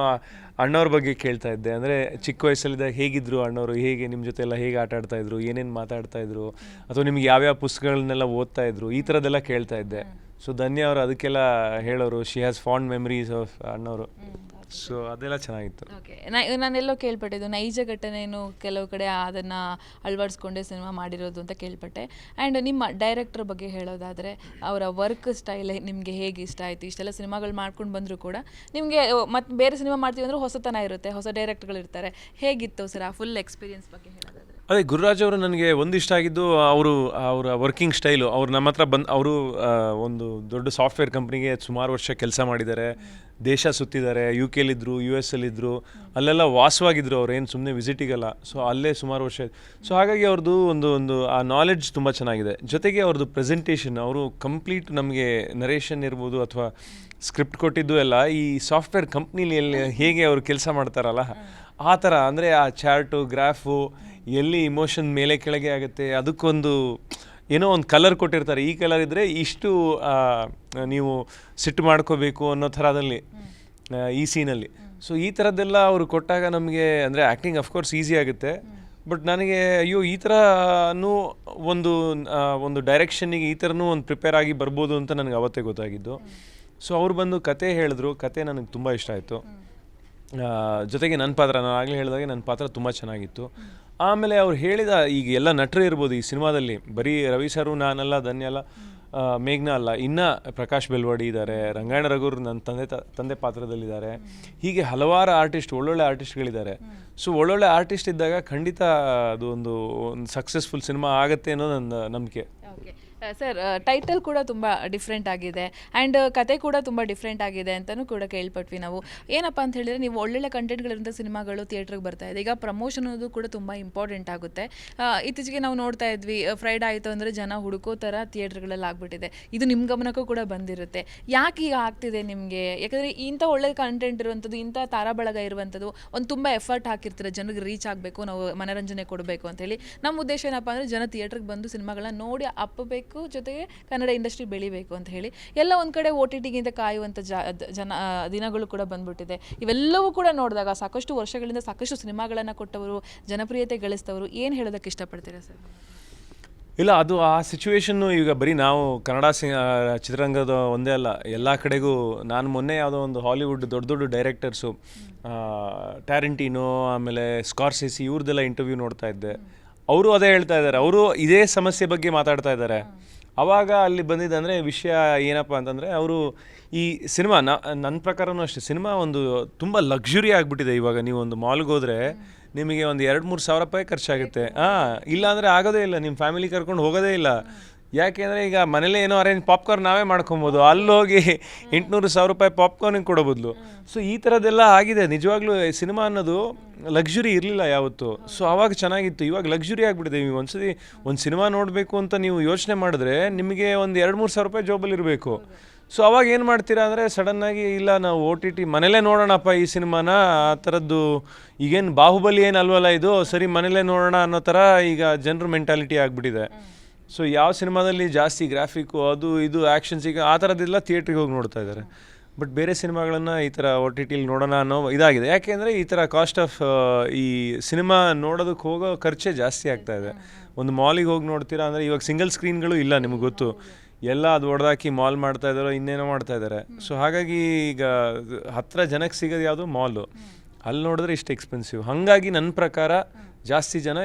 ಅಣ್ಣವ್ರ ಬಗ್ಗೆ ಕೇಳ್ತಾ ಇದ್ದೆ. ಅಂದರೆ ಚಿಕ್ಕ ವಯಸ್ಸಲ್ಲಿದ್ದಾಗ ಹೇಗಿದ್ರು ಅಣ್ಣವರು, ಹೇಗೆ ನಿಮ್ಮ ಜೊತೆ ಎಲ್ಲ ಹೇಗೆ ಆಟ ಆಡ್ತಾಯಿದ್ರು, ಏನೇನು ಮಾತಾಡ್ತಾಯಿದ್ರು, ಅಥವಾ ನಿಮ್ಗೆ ಯಾವ್ಯಾವ ಪುಸ್ತಕಗಳನ್ನೆಲ್ಲ ಓದ್ತಾಯಿದ್ರು, ಈ ಥರದ್ದೆಲ್ಲ ಕೇಳ್ತಾ ಇದ್ದೆ. ಸೊ ಧನ್ಯ ಅವರು ಅದಕ್ಕೆಲ್ಲ ಹೇಳೋರು, she has fond memories of ಅಣ್ಣವರು. ಸೊ ಅದೆಲ್ಲ ಚೆನ್ನಾಗಿತ್ತು. ಓಕೆ, ನಾನೆಲ್ಲೋ ಕೇಳ್ಪಟ್ಟಿದ್ದು ನೈಜ ಘಟನೆಯನ್ನು ಕೆಲವು ಕಡೆ ಅದನ್ನು ಅಳವಡಿಸ್ಕೊಂಡೇ ಸಿನಿಮಾ ಮಾಡಿರೋದು ಅಂತ ಕೇಳ್ಪಟ್ಟೆ. ಆ್ಯಂಡ್ ನಿಮ್ಮ ಡೈರೆಕ್ಟರ್ ಬಗ್ಗೆ ಹೇಳೋದಾದರೆ ಅವರ ವರ್ಕ್ ಸ್ಟೈಲ್ ನಿಮಗೆ ಹೇಗೆ ಇಷ್ಟ ಆಯಿತು? ಇಷ್ಟೆಲ್ಲ ಸಿನಿಮಾಗಳು ಮಾಡ್ಕೊಂಡು ಬಂದರೂ ಕೂಡ ನಿಮಗೆ ಮತ್ತು ಬೇರೆ ಸಿನಿಮಾ ಮಾಡ್ತೀವಿ ಅಂದರೆ ಹೊಸತನ ಇರುತ್ತೆ, ಹೊಸ ಡೈರೆಕ್ಟರ್ಗಳಿರ್ತಾರೆ. ಹೇಗಿತ್ತು ಸರ್ ಆ ಫುಲ್ ಎಕ್ಸ್ಪೀರಿಯನ್ಸ್ ಬಗ್ಗೆ ಹೇಳೋದಾದರೆ? ಅದೇ ಗುರುರಾಜ್ ಅವರು ನನಗೆ ಒಂದು ಇಷ್ಟ ಆಗಿದ್ದು ಅವರ ವರ್ಕಿಂಗ್ ಸ್ಟೈಲು. ಅವ್ರು ನಮ್ಮ ಹತ್ರ ಅವರು ಒಂದು ದೊಡ್ಡ ಸಾಫ್ಟ್ವೇರ್ ಕಂಪ್ನಿಗೆ ಸುಮಾರು ವರ್ಷ ಕೆಲಸ ಮಾಡಿದ್ದಾರೆ, ದೇಶ ಸುತ್ತಿದ್ದಾರೆ, UK US ಅಲ್ಲಿದ್ದರು, ಅಲ್ಲೆಲ್ಲ ವಾಸವಾಗಿದ್ದರು. ಅವ್ರು ಏನು ಸುಮ್ಮನೆ ವಿಸಿಟಿಗಲ್ಲ. ಸೊ ಅಲ್ಲೇ ಸುಮಾರು ವರ್ಷ. ಸೊ ಹಾಗಾಗಿ ಅವ್ರದ್ದು ಒಂದು ಆ ನಾಲೆಡ್ಜ್ ತುಂಬ ಚೆನ್ನಾಗಿದೆ. ಜೊತೆಗೆ ಅವ್ರದ್ದು ಪ್ರೆಸೆಂಟೇಷನ್, ಅವರು ಕಂಪ್ಲೀಟ್ ನಮಗೆ ನರೇಷನ್ ಇರ್ಬೋದು ಅಥವಾ ಸ್ಕ್ರಿಪ್ಟ್ ಕೊಟ್ಟಿದ್ದು ಎಲ್ಲ ಈ ಸಾಫ್ಟ್ವೇರ್ ಕಂಪ್ನಿಲಿ ಹೇಗೆ ಅವರು ಕೆಲಸ ಮಾಡ್ತಾರಲ್ಲ ಆ ಥರ. ಅಂದರೆ ಆ ಚಾರ್ಟು, ಗ್ರಾಫು, ಎಲ್ಲಿ ಇಮೋಷನ್ ಮೇಲೆ ಕೆಳಗೆ ಆಗುತ್ತೆ, ಅದಕ್ಕೊಂದು ಏನೋ ಒಂದು ಕಲರ್ ಕೊಟ್ಟಿರ್ತಾರೆ. ಈ ಕಲರ್ ಇದ್ದರೆ ಇಷ್ಟು ನೀವು ಸಿಟ್ಟು ಮಾಡ್ಕೋಬೇಕು ಅನ್ನೋ ಥರದಲ್ಲಿ ಈ ಸೀನಲ್ಲಿ. ಸೊ ಈ ಥರದ್ದೆಲ್ಲ ಅವರು ಕೊಟ್ಟಾಗ ನಮಗೆ ಅಂದರೆ ಆ್ಯಕ್ಟಿಂಗ್ ಅಫ್ಕೋರ್ಸ್ ಈಸಿ ಆಗುತ್ತೆ. ಬಟ್ ನನಗೆ ಅಯ್ಯೋ ಈ ಥರನೂ ಒಂದು ಡೈರೆಕ್ಷನ್ನಿಗೆ ಈ ಥರನೂ ಒಂದು ಪ್ರಿಪೇರ್ ಆಗಿ ಬರ್ಬೋದು ಅಂತ ನನಗೆ ಅವತ್ತೇ ಗೊತ್ತಾಗಿದ್ದು. ಸೊ ಅವ್ರು ಬಂದು ಕತೆ ಹೇಳಿದ್ರು. ಕತೆ ನನಗೆ ತುಂಬ ಇಷ್ಟ ಆಯಿತು. ಜೊತೆಗೆ ನನ್ನ ಪಾತ್ರ, ನಾನು ಆಗಲೇ ಹೇಳಿದಾಗೆ ನನ್ನ ಪಾತ್ರ ತುಂಬ ಚೆನ್ನಾಗಿತ್ತು. ಆಮೇಲೆ ಅವ್ರು ಹೇಳಿದ ಈಗ ಎಲ್ಲ ನಟರು ಇರ್ಬೋದು ಈ ಸಿನಿಮಾದಲ್ಲಿ, ಬರೀ ರವಿ ಸರು, ನಾನಲ್ಲ, ಧನ್ಯ ಅಲ್ಲ, ಮೇಘ್ನಾ ಅಲ್ಲ, ಇನ್ನು ಪ್ರಕಾಶ್ ಬೆಲ್ವಾಡಿ ಇದ್ದಾರೆ, ರಂಗಾಯಣ ರಘುರ್ ನನ್ನ ತಂದೆ ಪಾತ್ರದಲ್ಲಿದ್ದಾರೆ. ಹೀಗೆ ಹಲವಾರು ಒಳ್ಳೊಳ್ಳೆ ಆರ್ಟಿಸ್ಟ್ಗಳಿದ್ದಾರೆ. ಸೊ ಒಳ್ಳೊಳ್ಳೆ ಆರ್ಟಿಸ್ಟ್ ಇದ್ದಾಗ ಖಂಡಿತ ಅದು ಒಂದು ಸಕ್ಸಸ್ಫುಲ್ ಸಿನಿಮಾ ಆಗುತ್ತೆ ಅನ್ನೋದು ನನ್ನ ನಂಬಿಕೆ. ಓಕೆ ಸರ್, ಟೈಟಲ್ ಕೂಡ ತುಂಬ ಡಿಫ್ರೆಂಟ್ ಆಗಿದೆ ಆ್ಯಂಡ್ ಕತೆ ಕೂಡ ತುಂಬ ಡಿಫ್ರೆಂಟ್ ಆಗಿದೆ ಅಂತಲೂ ಕೂಡ ಕೇಳ್ಪಟ್ವಿ ನಾವು. ಏನಪ್ಪ ಅಂತ ಹೇಳಿದರೆ ನೀವು ಒಳ್ಳೊಳ್ಳೆ ಕಂಟೆಂಟ್ಗಳಿಂದ ಸಿನಿಮಾಗಳು ಥಿಯೇಟ್ರಿಗೆ ಬರ್ತಾ ಇದೆ. ಈಗ ಪ್ರಮೋಷನ್ ಅನ್ನೋದು ಕೂಡ ತುಂಬ ಇಂಪಾರ್ಟೆಂಟ್ ಆಗುತ್ತೆ. ಇತ್ತೀಚೆಗೆ ನಾವು ನೋಡ್ತಾ ಇದ್ವಿ, ಫ್ರೈಡೆ ಆಯಿತು ಅಂದರೆ ಜನ ಹುಡುಕೋ ಥರ ಥಿಯೇಟ್ರ್ಗಳಲ್ಲಿ ಆಗ್ಬಿಟ್ಟಿದೆ. ಇದು ನಿಮ್ಮ ಗಮನಕ್ಕೂ ಕೂಡ ಬಂದಿರುತ್ತೆ. ಯಾಕೆ ಈಗ ಆಗ್ತಿದೆ ನಿಮಗೆ? ಯಾಕಂದರೆ ಇಂಥ ಒಳ್ಳೆ ಕಂಟೆಂಟ್ ಇರುವಂಥದ್ದು, ಇಂಥ ತಾರಾಬಳಗ ಇರುವಂಥದ್ದು, ಒಂದು ತುಂಬ ಎಫರ್ಟ್ ಹಾಕಿರ್ತಾರೆ ಜನರಿಗೆ ರೀಚ್ ಆಗಬೇಕು, ನಾವು ಮನೋರಂಜನೆ ಕೊಡಬೇಕು ಅಂತೇಳಿ. ನಮ್ಮ ಉದ್ದೇಶ ಏನಪ್ಪ ಅಂದರೆ ಜನ ಥಿಯೇಟ್ರಿಗೆ ಬಂದು ಸಿನಿಮಾಗಳನ್ನ ನೋಡಿ ಅಪ್ಪಬೇಕು, ಜೊತೆಗೆ ಕನ್ನಡ ಇಂಡಸ್ಟ್ರಿ ಬೆಳಿಬೇಕು ಅಂತ ಹೇಳಿ. ಎಲ್ಲ ಒಂದು ಕಡೆ OTTಗಿಂತ ಕಾಯುವಂಥ ದಿನಗಳು ಕೂಡ ಬಂದ್ಬಿಟ್ಟಿದೆ. ಇವೆಲ್ಲವೂ ಕೂಡ ನೋಡಿದಾಗ ಸಾಕಷ್ಟು ವರ್ಷಗಳಿಂದ ಸಾಕಷ್ಟು ಸಿನಿಮಾಗಳನ್ನು ಕೊಟ್ಟವರು, ಜನಪ್ರಿಯತೆ ಗಳಿಸಿದವರು, ಏನು ಹೇಳೋದಕ್ಕೆ ಇಷ್ಟಪಡ್ತೀರಾ ಸರ್? ಇಲ್ಲ, ಅದು ಆ ಸಿಚುವೇಶನ್ನು ಈಗ ಬರೀ ನಾವು ಕನ್ನಡ ಚಿತ್ರರಂಗದ ಒಂದೇ ಅಲ್ಲ, ಎಲ್ಲ ಕಡೆಗೂ. ನಾನು ಮೊನ್ನೆ ಯಾವುದೋ ಒಂದು ಹಾಲಿವುಡ್ ದೊಡ್ಡ ಡೈರೆಕ್ಟರ್ಸು, ಟ್ಯಾರೆಂಟಿನೋ, ಆಮೇಲೆ ಸ್ಕಾರ್ಸೆಸಿ, ಇವ್ರದ್ದೆಲ್ಲ ಇಂಟರ್ವ್ಯೂ ನೋಡ್ತಾ ಇದ್ದೆ. ಅವರು ಅದೇ ಹೇಳ್ತಾ ಇದ್ದಾರೆ, ಅವರು ಇದೇ ಸಮಸ್ಯೆ ಬಗ್ಗೆ ಮಾತಾಡ್ತಾ ಇದ್ದಾರೆ. ಆವಾಗ ಅಲ್ಲಿ ಬಂದಿದ್ದ ಅಂದರೆ ವಿಷಯ ಏನಪ್ಪ ಅಂತಂದರೆ, ಅವರು ಈ ಸಿನಿಮಾ ನನ್ನ ಪ್ರಕಾರನೂ ಅಷ್ಟೇ, ಸಿನಿಮಾ ಒಂದು ತುಂಬ ಲಕ್ಸುರಿ ಆಗಿಬಿಟ್ಟಿದೆ. ಇವಾಗ ನೀವು ಒಂದು ಮಾಲ್ಗೆ ಹೋದರೆ ನಿಮಗೆ ಒಂದು 2-3 ಸಾವಿರ ರೂಪಾಯಿ ಖರ್ಚಾಗುತ್ತೆ. ಇಲ್ಲ ಅಂದರೆ ಆಗೋದೇ ಇಲ್ಲ, ನಿಮ್ಮ ಫ್ಯಾಮಿಲಿ ಕರ್ಕೊಂಡು ಹೋಗೋದೇ ಇಲ್ಲ. ಯಾಕೆಂದರೆ ಈಗ ಮನೇಲೇ ಏನೋ ಅರೇಂಜ್ ಪಾಪ್ಕಾರ್ನ್ ನಾವೇ ಮಾಡ್ಕೊಬೋದು, ಅಲ್ಲಿ ಹೋಗಿ 800-1000 ರೂಪಾಯಿ ಪಾಪ್ಕಾರ್ನಿಗೆ ಕೊಡೋ ಬದಲು. ಸೊ ಈ ಥರದ್ದೆಲ್ಲ ಆಗಿದೆ. ನಿಜವಾಗ್ಲೂ ಸಿನಿಮಾ ಅನ್ನೋದು ಲಕ್ಸುರಿ ಇರಲಿಲ್ಲ ಯಾವತ್ತು. ಸೊ ಆವಾಗ ಚೆನ್ನಾಗಿತ್ತು, ಇವಾಗ ಲಕ್ಸುರಿ ಆಗಿಬಿಟ್ಟಿದೆ. ನೀವು ಒಂದ್ಸತಿ ಒಂದು ಸಿನಿಮಾ ನೋಡಬೇಕು ಅಂತ ನೀವು ಯೋಚನೆ ಮಾಡಿದ್ರೆ ನಿಮಗೆ ಒಂದು 2-3 ಸಾವಿರ ರೂಪಾಯಿ ಜಾಬಲ್ಲಿ ಇರಬೇಕು. ಸೊ ಅವಾಗ ಏನು ಮಾಡ್ತೀರಾ ಅಂದರೆ ಸಡನ್ನಾಗಿ, ಇಲ್ಲ ನಾವು OTT ಮನೇಲೇ ನೋಡೋಣಪ್ಪ ಈ ಸಿನಿಮಾನ, ಆ ಥರದ್ದು. ಈಗೇನು ಬಾಹುಬಲಿ ಏನು ಅಲ್ವಲ್ಲ ಇದು, ಸರಿ ಮನೇಲೇ ನೋಡೋಣ ಅನ್ನೋ ಥರ ಈಗ ಜನರ ಮೆಂಟಾಲಿಟಿ ಆಗಿಬಿಟ್ಟಿದೆ. ಸೊ ಯಾವ ಸಿನಿಮಾದಲ್ಲಿ ಜಾಸ್ತಿ ಗ್ರಾಫಿಕ್ಕು ಅದು ಇದು ಆ್ಯಕ್ಷನ್ಸಿಗೆ ಆ ಥರದ್ದೆಲ್ಲ ಥಿಯೇಟ್ರಿಗೆ ಹೋಗಿ ನೋಡ್ತಾ ಇದ್ದಾರೆ. ಬಟ್ ಬೇರೆ ಸಿನಿಮಾಗಳನ್ನು ಈ ಥರ ಒ ಟಿ ಟಿಲಿ ನೋಡೋಣ ಅನ್ನೋ ಇದಾಗಿದೆ. ಯಾಕೆಂದರೆ ಈ ಥರ ಕಾಸ್ಟ್ ಆಫ್ ಈ ಸಿನಿಮಾ ನೋಡೋದಕ್ಕೆ ಹೋಗೋ ಖರ್ಚೇ ಜಾಸ್ತಿ ಆಗ್ತಾ ಇದೆ. ಒಂದು ಮಾಲಿಗೆ ಹೋಗಿ ನೋಡ್ತೀರಾ ಅಂದರೆ ಇವಾಗ ಸಿಂಗಲ್ ಸ್ಕ್ರೀನ್ಗಳು ಇಲ್ಲ, ನಿಮಗೆ ಗೊತ್ತು, ಎಲ್ಲ ಅದು ಹೊಡೆದಾಕಿ ಮಾಲ್ ಮಾಡ್ತಾ ಇದ್ದಾರೋ ಇನ್ನೇನೋ ಮಾಡ್ತಾ ಇದ್ದಾರೆ. ಸೊ ಹಾಗಾಗಿ ಈಗ ಹತ್ತಿರ ಜನಕ್ಕೆ ಸಿಗೋದು ಯಾವುದು ಮಾಲು, ಅಲ್ಲಿ ನೋಡಿದ್ರೆ ಇಷ್ಟು ಎಕ್ಸ್ಪೆನ್ಸಿವ್. ಹಾಗಾಗಿ ನನ್ನ ಪ್ರಕಾರ ಜಾಸ್ತಿ ಜನ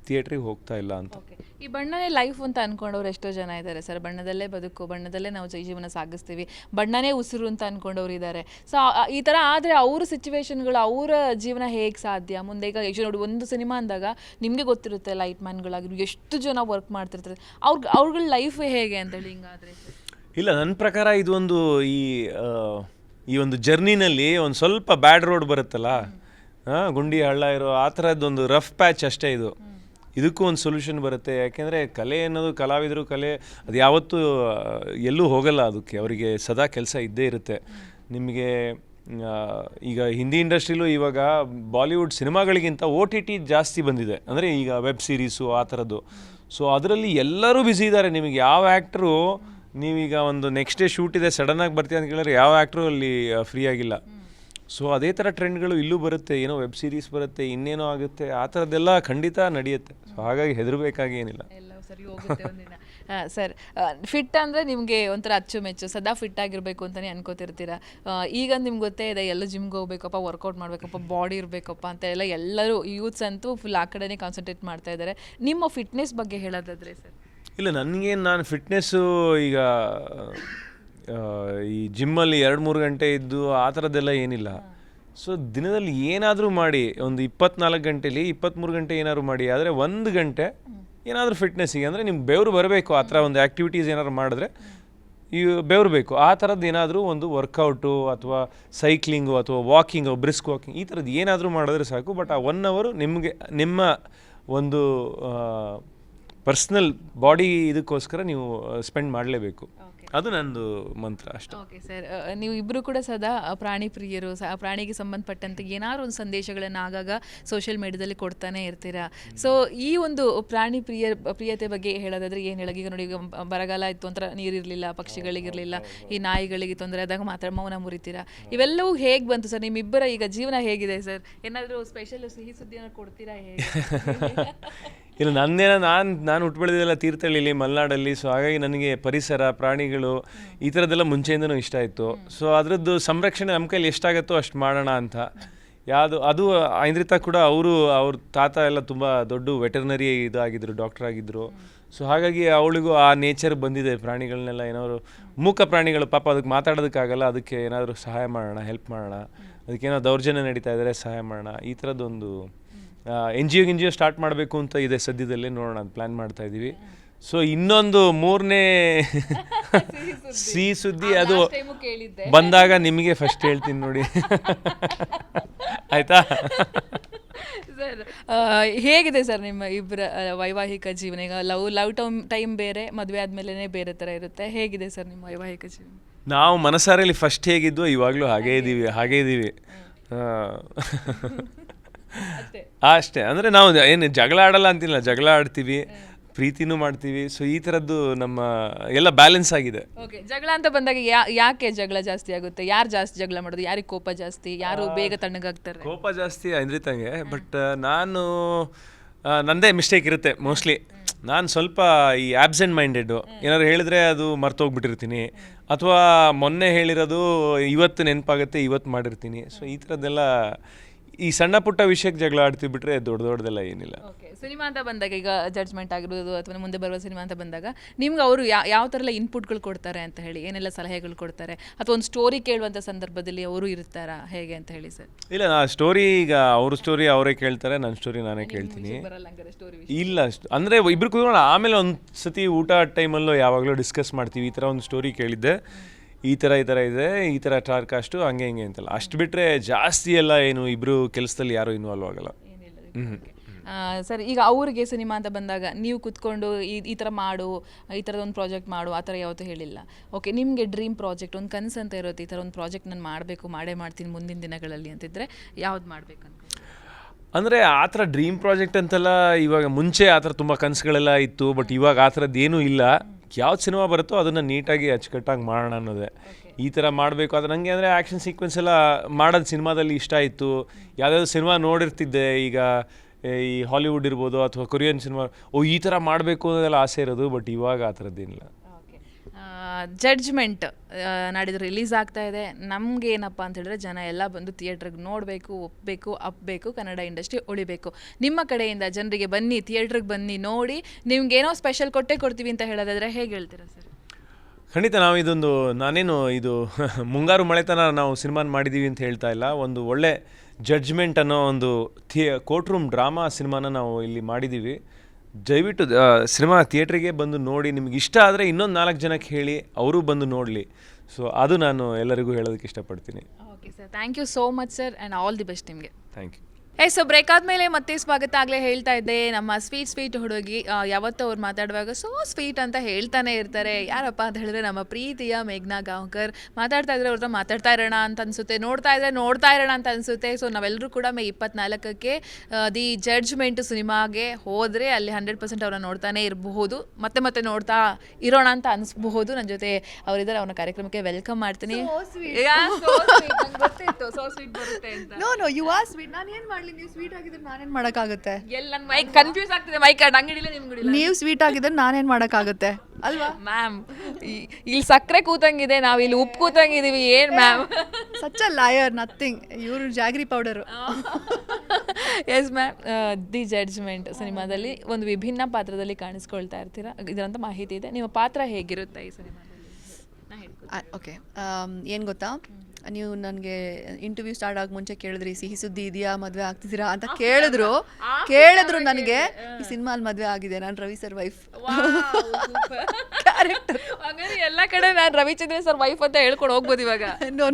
ಥಿಯೇಟ್ರಿಗೆ ಹೋಗ್ತಾ ಇಲ್ಲ ಅಂತ. ಈ ಬಣ್ಣನೇ ಲೈಫ್ ಅಂತ ಅನ್ಕೊಂಡವ್ರು ಎಷ್ಟೋ ಜನ ಇದ್ದಾರೆ ಸರ್. ಬಣ್ಣದಲ್ಲೇ ಬದುಕು, ಬಣ್ಣದಲ್ಲೇ ನಾವು ಜೀವನ ಸಾಗಿಸ್ತೀವಿ, ಬಣ್ಣನೇ ಉಸಿರು ಅಂತ ಅನ್ಕೊಂಡವ್ರು ಇದ್ದಾರೆ. ಸೊ ಈ ಥರ ಆದರೆ ಅವ್ರ ಸಿಚುವೇಶನ್ಗಳು, ಅವರ ಜೀವನ ಹೇಗೆ ಸಾಧ್ಯ ಮುಂದೆ? ಈಗ ಎಷ್ಟು ನೋಡಿ, ಒಂದು ಸಿನಿಮಾ ಅಂದಾಗ ನಿಮಗೆ ಗೊತ್ತಿರುತ್ತೆ, ಲೈಟ್ ಮ್ಯಾನ್ಗಳಾಗಿರು ಎಷ್ಟು ಜನ ವರ್ಕ್ ಮಾಡ್ತಿರ್ತಾರೆ, ಅವ್ರಗಳ ಲೈಫ್ ಹೇಗೆ ಅಂತೇಳಿ. ಹಿಂಗಾದರೆ ಇಲ್ಲ, ನನ್ನ ಪ್ರಕಾರ ಇದೊಂದು ಈ ಒಂದು ಜರ್ನಿನಲ್ಲಿ ಒಂದು ಸ್ವಲ್ಪ ಬ್ಯಾಡ್ ರೋಡ್ ಬರುತ್ತಲ್ಲ, ಗುಂಡಿ ಹಳ್ಳ ಇರೋ ಆ ಥರದ್ದೊಂದು ರಫ್ ಪ್ಯಾಚ್ ಅಷ್ಟೇ ಇದು. ಇದಕ್ಕೂ ಒಂದು ಸೊಲ್ಯೂಷನ್ ಬರುತ್ತೆ. ಯಾಕೆಂದರೆ ಕಲೆ ಅನ್ನೋದು, ಕಲಾವಿದರು ಕಲೆ ಅದು ಯಾವತ್ತೂ ಎಲ್ಲೂ ಹೋಗಲ್ಲ. ಅದಕ್ಕೆ ಅವರಿಗೆ ಸದಾ ಕೆಲಸ ಇದ್ದೇ ಇರುತ್ತೆ. ನಿಮಗೆ ಈಗ ಹಿಂದಿ ಇಂಡಸ್ಟ್ರಿಲೂ ಇವಾಗ ಬಾಲಿವುಡ್ ಸಿನಿಮಾಗಳಿಗಿಂತ ಒ ಟಿ ಟಿ ಜಾಸ್ತಿ ಬಂದಿದೆ. ಅಂದರೆ ಈಗ ವೆಬ್ ಸೀರೀಸು ಆ ಥರದ್ದು. ಸೊ ಅದರಲ್ಲಿ ಎಲ್ಲರೂ ಬ್ಯುಸಿ ಇದ್ದಾರೆ. ನಿಮಗೆ ಯಾವ ಆ್ಯಕ್ಟ್ರು, ನೀವೀಗ ಒಂದು ನೆಕ್ಸ್ಟ್ ಡೇ ಶೂಟ್ ಇದೆ ಸಡನ್ನಾಗಿ ಬರ್ತೀಯ ಅಂತ ಕೇಳಿದ್ರೆ ಯಾವ ಆ್ಯಕ್ಟ್ರು ಅಲ್ಲಿ ಫ್ರೀ ಆಗಿಲ್ಲ. ಸೊ ಅದೇ ಥರ ಟ್ರೆಂಡ್ಗಳು ಇಲ್ಲೂ ಬರುತ್ತೆ. ಏನೋ ವೆಬ್ ಸೀರೀಸ್ ಬರುತ್ತೆ, ಇನ್ನೇನೋ ಆಗುತ್ತೆ, ಆ ಥರದ್ದೆಲ್ಲ ಖಂಡಿತ ನಡೆಯುತ್ತೆ. ಸೊ ಹಾಗಾಗಿ ಹೆದರಬೇಕಾಗಿ ಏನಿಲ್ಲ, ಎಲ್ಲ ಸರಿ ಹೋಗುತ್ತೆ ಒಂದಿನ. ಸರ್, ಫಿಟ್ ಅಂದರೆ ನಿಮಗೆ ಒಂಥರ ಅಚ್ಚುಮೆಚ್ಚು, ಸದಾ ಫಿಟ್ ಆಗಿರಬೇಕು ಅಂತಲೇ ಅನ್ಕೋತಿರ್ತೀರ. ಈಗ ನಿಮ್ಗೆ ಗೊತ್ತೇ ಇದೆ, ಎಲ್ಲ ಜಿಮ್ಗೆ ಹೋಗ್ಬೇಕಪ್ಪ, ವರ್ಕೌಟ್ ಮಾಡಬೇಕಪ್ಪ, ಬಾಡಿ ಇರಬೇಕಪ್ಪ ಅಂತ ಎಲ್ಲರೂ ಯೂತ್ಸ್ ಅಂತೂ ಫುಲ್ ಆ ಕಡೆನೇ ಕಾನ್ಸಂಟ್ರೇಟ್ ಮಾಡ್ತಾ ಇದ್ದಾರೆ. ನಿಮ್ಮ ಫಿಟ್ನೆಸ್ ಬಗ್ಗೆ ಹೇಳೋದಾದ್ರೆ ಸರ್? ಇಲ್ಲ, ನನಗೇನು, ನಾನು ಫಿಟ್ನೆಸ್ಸು ಈಗ ಈ ಜಿಮ್ಮಲ್ಲಿ 2-3 ಗಂಟೆ ಇದ್ದು ಆ ಥರದ್ದೆಲ್ಲ ಏನಿಲ್ಲ. ಸೊ ದಿನದಲ್ಲಿ ಏನಾದರೂ ಮಾಡಿ, ಒಂದು 24 ಗಂಟೆಲಿ 23 ಗಂಟೆ ಏನಾದರೂ ಮಾಡಿ, ಆದರೆ 1 ಗಂಟೆ ಏನಾದರೂ ಫಿಟ್ನೆಸ್ಸಿಗೆ, ಅಂದರೆ ನಿಮ್ಗೆ ಬೆವರು ಬರಬೇಕು. ಆ ಥರ ಒಂದು ಆ್ಯಕ್ಟಿವಿಟೀಸ್ ಏನಾದ್ರು ಮಾಡಿದ್ರೆ ಈ ಬೆವರು ಬೇಕು. ಆ ಥರದ್ದು ಏನಾದರೂ ಒಂದು ವರ್ಕೌಟು ಅಥವಾ ಸೈಕ್ಲಿಂಗು ಅಥವಾ ವಾಕಿಂಗು, ಬ್ರಿಸ್ಕ್ ವಾಕಿಂಗ್, ಈ ಥರದ್ದು ಏನಾದರೂ ಮಾಡಿದ್ರೆ ಸಾಕು. ಬಟ್ ಆ 1 ಅವರ್ ನಿಮಗೆ ನಿಮ್ಮ ಒಂದು ಪರ್ಸ್ನಲ್ ಬಾಡಿ ಇದಕ್ಕೋಸ್ಕರ ನೀವು ಸ್ಪೆಂಡ್ ಮಾಡಲೇಬೇಕು. ಅದು ನಂದು ಮಂತ್ರ ಅಷ್ಟೇ. ಓಕೆ ಸರ್, ನೀವು ಇಬ್ಬರು ಕೂಡ ಸದಾ ಪ್ರಾಣಿ ಪ್ರಿಯರು, ಪ್ರಾಣಿಗೆ ಸಂಬಂಧಪಟ್ಟಂತೆ ಏನಾದ್ರು ಒಂದು ಸಂದೇಶಗಳನ್ನು ಆಗಾಗ ಸೋಷಿಯಲ್ ಮೀಡಿಯಾದಲ್ಲಿ ಕೊಡ್ತಾನೆ ಇರ್ತೀರಾ. ಸೊ ಈ ಒಂದು ಪ್ರಾಣಿ ಪ್ರಿಯತೆ ಬಗ್ಗೆ ಹೇಳೋದಾದ್ರೆ ಏನು ಹೇಳೋದು? ಈಗ ನೋಡಿ, ಈಗ ಬರಗಾಲ ಇತ್ತು ಒಂಥರ ನೀರಿರಲಿಲ್ಲ, ಪಕ್ಷಿಗಳಿಗಿರಲಿಲ್ಲ, ಈ ನಾಯಿಗಳಿಗೆ ತೊಂದರೆ ಆದಾಗ ಮಾತ್ರ ಮೌನ ಮುರಿತೀರಾ. ಇವೆಲ್ಲವೂ ಹೇಗೆ ಬಂತು ಸರ್? ನಿಮ್ಮಿಬ್ಬರ ಈಗ ಜೀವನ ಹೇಗಿದೆ ಸರ್? ಏನಾದರೂ ಸ್ಪೆಷಲ್ ಸಿಹಿ ಸುದ್ದಿಯನ್ನು ಕೊಡ್ತೀರಾ ಹೇಗೆ? ಇಲ್ಲ, ನಾನು ಹುಟ್ಟು ಬೆಳೆದಿದ್ದೆಲ್ಲ ತೀರ್ಥಹಳ್ಳಿಲಿ, ಮಲೆನಾಡಲ್ಲಿ. ಸೊ ಹಾಗಾಗಿ ನನಗೆ ಪರಿಸರ, ಪ್ರಾಣಿಗಳು ಈ ಥರದ್ದೆಲ್ಲ ಮುಂಚೆಯಿಂದನೂ ಇಷ್ಟ ಇತ್ತು. ಸೊ ಅದರದ್ದು ಸಂರಕ್ಷಣೆ ನಮ್ಮ ಕೈಲಿ ಎಷ್ಟಾಗತ್ತೋ ಅಷ್ಟು ಮಾಡೋಣ ಅಂತ. ಅದು ಐಂದ್ರಿತಾ ಕೂಡ ಅವ್ರ ತಾತ ಎಲ್ಲ ತುಂಬ ದೊಡ್ಡ ವೆಟರ್ನರಿ ಇದಾಗಿದ್ದರು, ಡಾಕ್ಟರ್ ಆಗಿದ್ದರು. ಸೊ ಹಾಗಾಗಿ ಅವಳಿಗೂ ಆ ನೇಚರ್ ಬಂದಿದೆ. ಪ್ರಾಣಿಗಳನ್ನೆಲ್ಲ ಏನಾದ್ರು, ಮೂಕ ಪ್ರಾಣಿಗಳು ಪಾಪ, ಅದಕ್ಕೆ ಮಾತಾಡೋದಕ್ಕಾಗಲ್ಲ, ಅದಕ್ಕೆ ಏನಾದರೂ ಸಹಾಯ ಮಾಡೋಣ, ಹೆಲ್ಪ್ ಮಾಡೋಣ. ಅದಕ್ಕೇನೋ ದೌರ್ಜನ್ಯ ನಡೀತಾ ಇದ್ದಾರೆ, ಸಹಾಯ ಮಾಡೋಣ. ಈ ಥರದ್ದೊಂದು ಎನ್ ಜಿ ಒ ಸ್ಟಾರ್ಟ್ ಮಾಡಬೇಕು ಅಂತ ಇದೆ ಸದ್ಯದಲ್ಲೇ, ನೋಡೋಣ ಅಂತ ಪ್ಲ್ಯಾನ್ ಮಾಡ್ತಾ ಇದ್ದೀವಿ. ಸೊ ಇನ್ನೊಂದು 3ನೇ ಸಿಹಿ ಸುದ್ದಿ ಅದು ಬಂದಾಗ ನಿಮಗೆ ಫಸ್ಟ್ ಹೇಳ್ತೀನಿ ನೋಡಿ. ಆಯಿತಾ ಸರ್? ಹೇಗಿದೆ ಸರ್ ನಿಮ್ಮ ಇಬ್ಬರ ವೈವಾಹಿಕ ಜೀವನ? ಈಗ ಲವ್ ಟೈಮ್ ಬೇರೆ, ಮದುವೆ ಆದಮೇಲೆ ಬೇರೆ ಥರ ಇರುತ್ತೆ. ಹೇಗಿದೆ ಸರ್ ನಿಮ್ಮ ವೈವಾಹಿಕ ಜೀವನ? ನಾವು ಮನಸಾರಲ್ಲಿ ಫಸ್ಟ್ ಹೇಗಿದ್ವೋ ಇವಾಗಲೂ ಹಾಗೇ ಇದ್ದೀವಿ. ಅಷ್ಟೇ. ಅಂದರೆ ನಾವು ಏನು ಜಗಳ ಆಡಲ್ಲ ಅಂತಿಲ್ಲ, ಜಗಳ ಆಡ್ತೀವಿ, ಪ್ರೀತಿನೂ ಮಾಡ್ತೀವಿ. ಸೊ ಈ ಥರದ್ದು ನಮ್ಮ ಎಲ್ಲ ಬ್ಯಾಲೆನ್ಸ್ ಆಗಿದೆ. ಓಕೆ, ಜಗಳ ಅಂತ ಬಂದಾಗ ಯಾಕೆ ಜಗಳ ಜಾಸ್ತಿ ಆಗುತ್ತೆ? ಯಾರು ಜಾಸ್ತಿ ಜಗಳ ಮಾಡೋದು? ಯಾರಿಗೆ ಕೋಪ ಜಾಸ್ತಿ? ಯಾರು ಬೇಗ ತಣ್ಣಗಾಗ್ತಾರೆ? ಕೋಪ ಜಾಸ್ತಿ ಐಂದ್ರಿತಾಂಗೆ. ಬಟ್ ನಂದೇ ಮಿಸ್ಟೇಕ್ ಇರುತ್ತೆ ಮೋಸ್ಟ್ಲಿ. ನಾನು ಸ್ವಲ್ಪ ಈ ಆಬ್ಸೆಂಟ್ ಮೈಂಡೆಡ್ಡು. ಏನಾದ್ರು ಹೇಳಿದ್ರೆ ಅದು ಮರ್ತೋಗ್ಬಿಟ್ಟಿರ್ತೀನಿ, ಅಥವಾ ಮೊನ್ನೆ ಹೇಳಿರೋದು ಇವತ್ತು ನೆನಪಾಗುತ್ತೆ, ಇವತ್ತು ಮಾಡಿರ್ತೀನಿ. ಸೊ ಈ ಥರದ್ದೆಲ್ಲ ಈ ಸಣ್ಣ ಪುಟ್ಟ ವಿಷಯಕ್ಕೆ ಜಗಳ ಆಡ್ತೀವಿ, ಬಿಟ್ಟರೆ ದೊಡ್ಡದೆಲ್ಲ ಏನಿಲ್ಲ. ಓಕೆ, ಸಿನಿಮಾ ಅಂತ ಬಂದಾಗ, ಈಗ ಜಡ್ಜ್ಮೆಂಟ್ ಆಗಿರ್ಬೋದು ಅಥವಾ ಮುಂದೆ ಬರುವ ಸಿನಿಮಾ ಅಂತ ಬಂದಾಗ ನಿಮ್ಗೆ ಅವರು ಯಾವ ಥರ ಎಲ್ಲ ಇನ್ಪುಟ್ಗಳು ಕೊಡ್ತಾರೆ ಅಂತ ಹೇಳಿ, ಏನೆಲ್ಲ ಸಲಹೆಗಳು ಕೊಡ್ತಾರೆ? ಅಥವಾ ಒಂದು ಸ್ಟೋರಿ ಕೇಳುವಂಥ ಸಂದರ್ಭದಲ್ಲಿ ಅವರು ಇರ್ತಾರಾ, ಹೇಗೆ ಅಂತ ಹೇಳಿ ಸರ್? ಇಲ್ಲ, ನಾ ಸ್ಟೋರಿ, ಈಗ ಅವ್ರ ಸ್ಟೋರಿ ಅವರೇ ಕೇಳ್ತಾರೆ, ನನ್ನ ಸ್ಟೋರಿ ನಾನೇ ಕೇಳ್ತೀನಿ. ಇಲ್ಲ, ಅಂದರೆ ಇಬ್ರು ಕೂತ್ಕೊಂಡು ಆಮೇಲೆ ಒಂದು ಸತಿ ಊಟ ಟೈಮಲ್ಲೂ ಯಾವಾಗಲೂ ಡಿಸ್ಕಸ್ ಮಾಡ್ತೀವಿ. ಈ ಥರ ಒಂದು ಸ್ಟೋರಿ ಕೇಳಿದ್ದೆ, ಈ ಥರ ಇದೆ, ಈ ಥರ ಟಾರ್ಕಾಸ್ಟು, ಹಂಗೆ ಹಿಂಗೆ ಅಂತಲ್ಲ. ಅಷ್ಟು ಬಿಟ್ಟರೆ ಜಾಸ್ತಿ ಎಲ್ಲ ಏನು ಇಬ್ಬರು ಕೆಲಸದಲ್ಲಿ ಯಾರೂ ಇನ್ವಾಲ್ವ್ ಆಗಲ್ಲ. ಸರ್, ಈಗ ಅವ್ರಿಗೆ ಸಿನಿಮಾ ಅಂತ ಬಂದಾಗ ನೀವು ಕುತ್ಕೊಂಡು ಈ ಥರ ಮಾಡು, ಈ ಥರದ ಒಂದು ಪ್ರಾಜೆಕ್ಟ್ ಮಾಡು, ಆ ಥರ ಯಾವತ್ತೂ ಹೇಳಿಲ್ಲ. ಓಕೆ, ನಿಮಗೆ ಡ್ರೀಮ್ ಪ್ರಾಜೆಕ್ಟ್, ಒಂದು ಕನಸು ಅಂತ ಇರುತ್ತೆ, ಈ ಥರ ಒಂದು ಪ್ರಾಜೆಕ್ಟ್ ನಾನು ಮಾಡಬೇಕು, ಮಾಡೇ ಮಾಡ್ತೀನಿ ಮುಂದಿನ ದಿನಗಳಲ್ಲಿ ಅಂತಿದ್ರೆ ಯಾವ್ದು ಮಾಡಬೇಕು ಅಂತ? ಅಂದರೆ ಆ ಥರ ಡ್ರೀಮ್ ಪ್ರಾಜೆಕ್ಟ್ ಅಂತೆಲ್ಲ ಇವಾಗ ಮುಂಚೆ ಆ ಥರ ತುಂಬ ಕನಸುಗಳೆಲ್ಲ ಇತ್ತು, ಬಟ್ ಇವಾಗ ಆ ಥರದ್ದು ಏನೂ ಇಲ್ಲ. ಯಾವ್ದು ಸಿನಿಮಾ ಬರುತ್ತೋ ಅದನ್ನು ನೀಟಾಗಿ ಅಚ್ಚುಕಟ್ಟಾಗಿ ಮಾಡೋಣ ಅನ್ನೋದೇ. ಈ ಥರ ಮಾಡಬೇಕು ಅದು ನನಗೆ ಅಂದರೆ ಆ್ಯಕ್ಷನ್ ಸೀಕ್ವೆನ್ಸ್ ಎಲ್ಲ ಮಾಡೋದು ಸಿನಿಮಾದಲ್ಲಿ ಇಷ್ಟ ಇತ್ತು. ಯಾವುದಾದ್ರು ಸಿನಿಮಾ ನೋಡಿರ್ತಿದ್ದೆ, ಈಗ ಈ ಹಾಲಿವುಡ್ ಇರ್ಬೋದು ಅಥವಾ ಕೊರಿಯನ್ ಸಿನಿಮಾ, ಈ ಥರ ಮಾಡಬೇಕು ಅನ್ನೋದೆಲ್ಲ ಆಸೆ ಇರೋದು, ಬಟ್ ಇವಾಗ ಆ ಥರದ್ದೇನಿಲ್ಲ. ಜಡ್ಜ್ಮೆಂಟ್ ನಾಡಿದ್ದು ರಿಲೀಸ್ ಆಗ್ತಾ ಇದೆ. ನಮ್ಗೆ ಏನಪ್ಪ ಅಂತ ಹೇಳಿದ್ರೆ ಜನ ಎಲ್ಲ ಬಂದು ಥಿಯೇಟ್ರಿಗೆ ನೋಡಬೇಕು, ಒಪ್ಪಬೇಕು, ಅಪ್ಪಬೇಕು, ಕನ್ನಡ ಇಂಡಸ್ಟ್ರಿ ಉಳಿಬೇಕು. ನಿಮ್ಮ ಕಡೆಯಿಂದ ಜನರಿಗೆ ಬನ್ನಿ, ಥಿಯೇಟ್ರಿಗೆ ಬನ್ನಿ, ನೋಡಿ, ನಿಮ್ಗೇನೋ ಸ್ಪೆಷಲ್ ಕೊಡ್ತೀವಿ ಅಂತ ಹೇಳೋದಾದರೆ ಹೇಗೆ ಹೇಳ್ತೀರಾ ಸರ್? ಖಂಡಿತ. ನಾವು ನಾನೇನು ಇದು ಮುಂಗಾರು ಮಳೆತನ ನಾವು ಸಿನಿಮಾನ ಮಾಡಿದ್ದೀವಿ ಅಂತ ಹೇಳ್ತಾ ಇಲ್ಲ. ಒಂದು ಒಳ್ಳೆ ಜಡ್ಜ್ಮೆಂಟ್ ಅನ್ನೋ ಒಂದು ಕೋರ್ಟ್ ರೂಮ್ ಡ್ರಾಮಾ ಸಿನಿಮಾನ ನಾವು ಇಲ್ಲಿ ಮಾಡಿದ್ದೀವಿ. ದಯವಿಟ್ಟು ಸಿನಿಮಾ ಥಿಯೇಟ್ರಿಗೆ ಬಂದು ನೋಡಿ, ನಿಮ್ಗೆ ಇಷ್ಟ ಆದರೆ ಇನ್ನೊಂದು 4 ಜನಕ್ಕೆ ಹೇಳಿ, ಅವರು ಬಂದು ನೋಡಲಿ. ಸೊ ಅದು ನಾನು ಎಲ್ಲರಿಗೂ ಹೇಳೋದಕ್ಕೆ ಇಷ್ಟಪಡ್ತೀನಿ. Okay sir, thank you so much sir, and all the best ನಿಮಗೆ. Thank you. ಸೊ ಬ್ರೇಕ್ ಆದಮೇಲೆ ಮತ್ತೆ ಸ್ವಾಗತ. ಆಗಲೇ ಹೇಳ್ತಾ ಇದ್ದೆ, ನಮ್ಮ ಸ್ವೀಟ್ ಹುಡುಗಿ ಯಾವತ್ತೂ ಅವ್ರು ಮಾತಾಡುವಾಗ ಸೋ ಸ್ವೀಟ್ ಅಂತ ಹೇಳ್ತಾನೆ ಇರ್ತಾರೆ. ಯಾರಪ್ಪ ಅಂತ ಹೇಳಿದ್ರೆ ನಮ್ಮ ಪ್ರೀತಿಯ ಮೇಘ್ನಾ ಗಾಂವ್ಕರ್. ಮಾತಾಡ್ತಾ ಇದ್ರೆ ಅವ್ರನ್ನ ಮಾತಾಡ್ತಾ ಇರೋಣ ಅಂತ ಅನಿಸುತ್ತೆ, ನೋಡ್ತಾ ಇರೋಣ ಅಂತ ಅನಿಸುತ್ತೆ. ಸೊ ನಾವೆಲ್ಲರೂ ಕೂಡ ಮೇ 24ಕ್ಕೆ ದಿ ಜಡ್ಜ್ಮೆಂಟ್ ಸಿನಿಮಾಗೆ ಹೋದರೆ ಅಲ್ಲಿ 100% ಅವ್ರನ್ನ ನೋಡ್ತಾನೆ ಇರಬಹುದು, ಮತ್ತೆ ನೋಡ್ತಾ ಇರೋಣ ಅಂತ ಅನಿಸ್ಬಹುದು. ನನ್ನ ಜೊತೆ ಅವರಿದ್ದಾರೆ, ಅವನ ಕಾರ್ಯಕ್ರಮಕ್ಕೆ ವೆಲ್ಕಮ್ ಮಾಡ್ತೀನಿ. No you are sweet. ನಾನು ಏನು ಮಾಡಲಿ, ನೀವು ಸ್ವೀಟ್ ಆಗಿದ್ರೆ ನಾನೇನು ಮಾಡೋಕ್ಕಾಗುತ್ತೆ? ಎಲ್ಲ ಮೈಕ್ ಕನ್ಫ್ಯೂಸ್ ಆಗ್ತಿದೆ. ಮೈಕ್ ಅಂಗಡಿಲ್ಲ ನಿಮ್ಗೆ, ನೀವು ಸ್ವೀಟ್ ಆಗಿದ್ರೆ ನಾನೇನು ಮಾಡೋಕ್ಕಾಗುತ್ತೆ ಅಲ್ವಾ ಮ್ಯಾಮ್? ಇಲ್ಲಿ ಸಕ್ಕರೆ ಕೂತಂಗಿದೆ, ನಾವು ಇಲ್ಲಿ ಉಪ್ಪು ಕೂತಂಗಿದೀವಿ. ಏನು ma'am? Such a lawyer, nothing. ಇವರು jaggery powder. Yes ma'am, the judgement ಸಿನಿಮಾದಲ್ಲಿ ಒಂದು ವಿಭಿನ್ನ ಪಾತ್ರದಲ್ಲಿ ಕಾಣಿಸ್ಕೊಳ್ತಾ ಇರ್ತೀರಾ, ಇದರಂತ ಮಾಹಿತಿ ಇದೆ. ನಿಮ್ಮ ಪಾತ್ರ ಹೇಗಿರುತ್ತೆ ಈ ಸಿನಿಮಾದಲ್ಲಿ? ಓಕೆ, ಏನು ಗೊತ್ತಾ, ನೀವು ನನಗೆ ಇಂಟರ್ವ್ಯೂ ಸ್ಟಾರ್ಟ್ ಆಗಿ ಮುಂಚೆ ಕೇಳಿದ್ರಿ ಸಿಹಿ ಸುದ್ದಿ ಇದೆಯಾ, ಮದುವೆ ಆಗ್ತಿದ್ದೀರಾ ಅಂತ ಕೇಳಿದ್ರು ನನಗೆ. ಈ ಸಿನಿಮಾಲ್ಲಿ ಮದುವೆ ಆಗಿದೆ, ನಾನು ರವಿ ಸರ್ ವೈಫ್. ಕ್ಯಾರೆಕ್ಟರ್ ಎಲ್ಲ ಕಡೆ ನಾನು ರವಿಚಂದ್ರನ್ ಸರ್ ವೈಫ್ ಅಂತ ಹೇಳ್ಕೊಂಡು ಹೋಗ್ಬೋದು ಇವಾಗ. ನೋ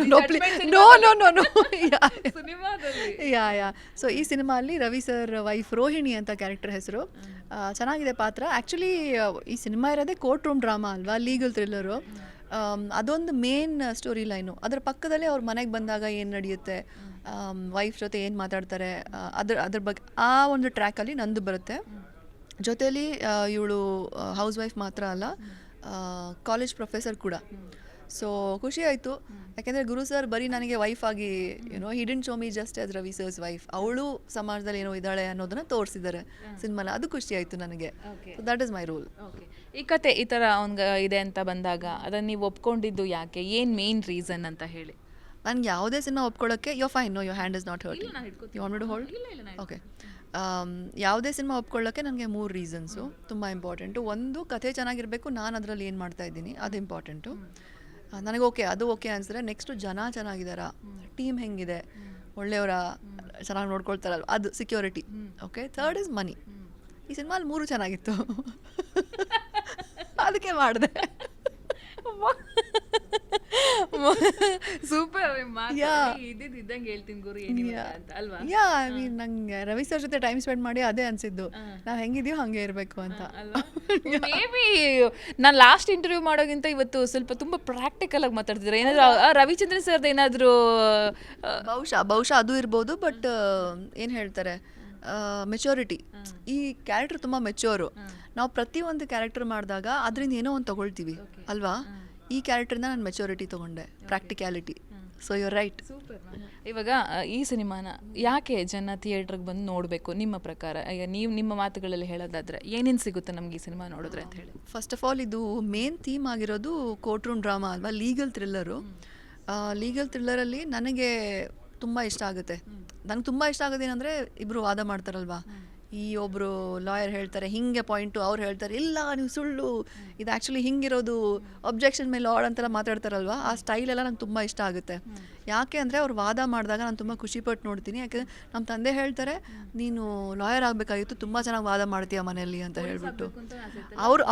ಸಿನಿಮಾದಲ್ಲಿ ಯಾ. ಸೊ ಈ ಸಿನಿಮಾಲ್ಲಿ ರವಿ ಸರ್ ವೈಫ್ ರೋಹಿಣಿ ಅಂತ ಕ್ಯಾರೆಕ್ಟರ್ ಹೆಸರು. ಚೆನ್ನಾಗಿದೆ ಪಾತ್ರ. ಆ್ಯಕ್ಚುಲಿ ಈ ಸಿನಿಮಾ ಇರೋದೇ ಕೋರ್ಟ್ ರೂಮ್ ಡ್ರಾಮಾ ಅಲ್ವಾ, ಲೀಗಲ್ ಥ್ರಿಲ್ಲರು. ಅದೊಂದು ಮೇನ್ ಸ್ಟೋರಿ ಲೈನು. ಅದರ ಪಕ್ಕದಲ್ಲೇ ಅವ್ರ ಮನೆಗೆ ಬಂದಾಗ ಏನು ನಡೆಯುತ್ತೆ, ವೈಫ್ ಜೊತೆ ಏನು ಮಾತಾಡ್ತಾರೆ, ಅದ್ರ ಬಗ್ಗೆ ಆ ಒಂದು ಟ್ರ್ಯಾಕಲ್ಲಿ ನಂದು ಬರುತ್ತೆ. ಜೊತೆಯಲ್ಲಿ ಇವಳು ಹೌಸ್ ವೈಫ್ ಮಾತ್ರ ಅಲ್ಲ, ಕಾಲೇಜ್ ಪ್ರೊಫೆಸರ್ ಕೂಡ. ಸೊ ಖುಷಿ ಆಯಿತು, ಯಾಕೆಂದರೆ ಗುರು ಸರ್ ಬರೀ ನನಗೆ ವೈಫ್ ಆಗಿ he didn't show me just as Ravi sir's wife. ಅವಳು ಸಮಾಜದಲ್ಲಿ ಏನೋ ಇದ್ದಾಳೆ ಅನ್ನೋದನ್ನ ತೋರಿಸಿದ್ದಾರೆ ಸಿನಿಮಾಲ. ಅದು ಖುಷಿ ಆಯಿತು ನನಗೆ. So that is my role. ಈ ಕತೆ ಈ ಥರ ಅವ್ನಿಗೆ ಇದೆ ಅಂತ ಬಂದಾಗ ಅದನ್ನು ನೀವು ಒಪ್ಕೊಂಡಿದ್ದು ಯಾಕೆ, ಏನು ಮೇನ್ ರೀಸನ್ ಅಂತ ಹೇಳಿ? ನನಗೆ ಯಾವುದೇ ಸಿನಿಮಾ ಒಪ್ಕೊಳ್ಳೋಕ್ಕೆ yo fine, no your hand is not hurting, you want me to hold? Okay. ಯಾವುದೇ ಸಿನಿಮಾ ಒಪ್ಕೊಳ್ಳೋಕ್ಕೆ ನನಗೆ 3 ರೀಸನ್ಸು ತುಂಬ ಇಂಪಾರ್ಟೆಂಟು. ಒಂದು, ಕಥೆ ಚೆನ್ನಾಗಿರಬೇಕು, ನಾನು ಅದರಲ್ಲಿ ಏನು ಮಾಡ್ತಾ ಇದ್ದೀನಿ ಅದು ಇಂಪಾರ್ಟೆಂಟು ನನಗೆ. ಅದು ಓಕೆ ಅನಿಸಿದ್ರೆ ನೆಕ್ಸ್ಟು ಜನ ಚೆನ್ನಾಗಿದ್ದಾರಾ, ಟೀಮ್ ಹೆಂಗಿದೆ, ಒಳ್ಳೆಯವರ, ಚೆನ್ನಾಗಿ ನೋಡ್ಕೊಳ್ತಾರಲ್ವ, ಅದು ಸೆಕ್ಯೂರಿಟಿ. ಓಕೆ. ಥರ್ಡ್ ಇಸ್ ಮನಿ. ಈ ಸಿನಿಮಾಲಿ 3 ಚೆನ್ನಾಗಿತ್ತು, ಅದಕ್ಕೆ ಮಾಡಿದೆ. ಸೂಪರ್. ಇದ್ದಂಗೆ ಹೇಳ್ತೀನಿ ಗುರು, ಅಲ್ವಾ? ಯಾ, ಐ ಮೀನ್ ನಂಗೆ ರವಿ ಸರ್ ಜೊತೆ ಟೈಮ್ ಸ್ಪೆಂಡ್ ಮಾಡಿ ಅದೇ ಅನ್ಸಿದ್ದು, ನಾವು ಹೆಂಗಿದೀವೋ ಹಂಗೆ ಇರಬೇಕು ಅಂತ. ಮೇ ಬಿ ನಾನು ಲಾಸ್ಟ್ ಇಂಟರ್ವ್ಯೂ ಮಾಡೋಕ್ಕಿಂತ ಇವತ್ತು ಸ್ವಲ್ಪ ತುಂಬ ಪ್ರಾಕ್ಟಿಕಲ್ ಆಗಿ ಮಾತಾಡ್ತಿದ್ರೆ. ಏನಾದರೂ ರವಿಚಂದ್ರನ್ ಸರ್ದು ಏನಾದರೂ ಬಹುಶಃ ಅದು ಇರ್ಬೋದು. ಬಟ್ ಏನು ಹೇಳ್ತಾರೆ, ಮೆಚೂರಿಟಿ. ಈ ಕ್ಯಾರೆಕ್ಟರ್ ತುಂಬ ಮೆಚ್ಯೂರು. ನಾವು ಪ್ರತಿಯೊಂದು ಕ್ಯಾರೆಕ್ಟರ್ ಮಾಡಿದಾಗ ಅದರಿಂದ ಏನೋ ಒಂದು ತೊಗೊಳ್ತೀವಿ ಅಲ್ವಾ. ಈ ಕ್ಯಾರೆಕ್ಟರ್ನ ನಾನು ಮೆಚೂರಿಟಿ ತೊಗೊಂಡೆ, practicality. So you right. Super. ಇವಾಗ ಈ ಸಿನಿಮಾನ ಯಾಕೆ ಜನ ಥಿಯೇಟ್ರಿಗೆ ಬಂದು ನೋಡಬೇಕು ನಿಮ್ಮ ಪ್ರಕಾರ? ಈಗ ನೀವು ನಿಮ್ಮ ಮಾತುಗಳಲ್ಲಿ ಹೇಳೋದಾದ್ರೆ ಏನೇನು ಸಿಗುತ್ತೆ ನಮ್ಗೆ ಈ ಸಿನಿಮಾ ನೋಡಿದ್ರೆ ಅಂತ ಹೇಳಿ? ಫಸ್ಟ್ ಆಫ್ ಆಲ್, ಇದು ಮೇನ್ ಥೀಮ್ ಆಗಿರೋದು ಕೋರ್ಟ್ ರೂಮ್ ಡ್ರಾಮಾ ಅಲ್ವಾ, ಲೀಗಲ್ ಥ್ರಿಲ್ಲರು. ಲೀಗಲ್ ಥ್ರಿಲ್ಲರಲ್ಲಿ ನನಗೆ ತುಂಬ ಇಷ್ಟ ಆಗುತ್ತೆ. ನನಗೆ ತುಂಬ ಇಷ್ಟ ಆಗೋದೇನೆಂದರೆ, ಇಬ್ಬರು ವಾದ ಮಾಡ್ತಾರಲ್ವಾ, ಈ ಒಬ್ಬರು ಲಾಯರ್ ಹೇಳ್ತಾರೆ ಹಿಂಗೆ ಪಾಯಿಂಟು, ಅವ್ರು ಹೇಳ್ತಾರೆ ಇಲ್ಲ ನೀವು ಸುಳ್ಳು, ಇದು ಆ್ಯಕ್ಚುಲಿ ಹಿಂಗಿರೋದು, ಅಬ್ಜೆಕ್ಷನ್ ಮೇಲೆ ಆಡ್ ಅಂತೆಲ್ಲ ಮಾತಾಡ್ತಾರಲ್ವ, ಆ ಸ್ಟೈಲ್ ಎಲ್ಲ ನಂಗೆ ತುಂಬ ಇಷ್ಟ ಆಗುತ್ತೆ. ಯಾಕೆ ಅಂದರೆ ಅವ್ರು ವಾದ ಮಾಡಿದಾಗ ನಾನು ತುಂಬ ಖುಷಿಪಟ್ಟು ನೋಡ್ತೀನಿ. ಯಾಕೆ ನಮ್ಮ ತಂದೆ ಹೇಳ್ತಾರೆ, ನೀನು ಲಾಯರ್ ಆಗಬೇಕಾಗಿತ್ತು, ತುಂಬ ಚೆನ್ನಾಗಿ ವಾದ ಮಾಡ್ತೀಯ ಮನೆಯಲ್ಲಿ ಅಂತ ಹೇಳ್ಬಿಟ್ಟು.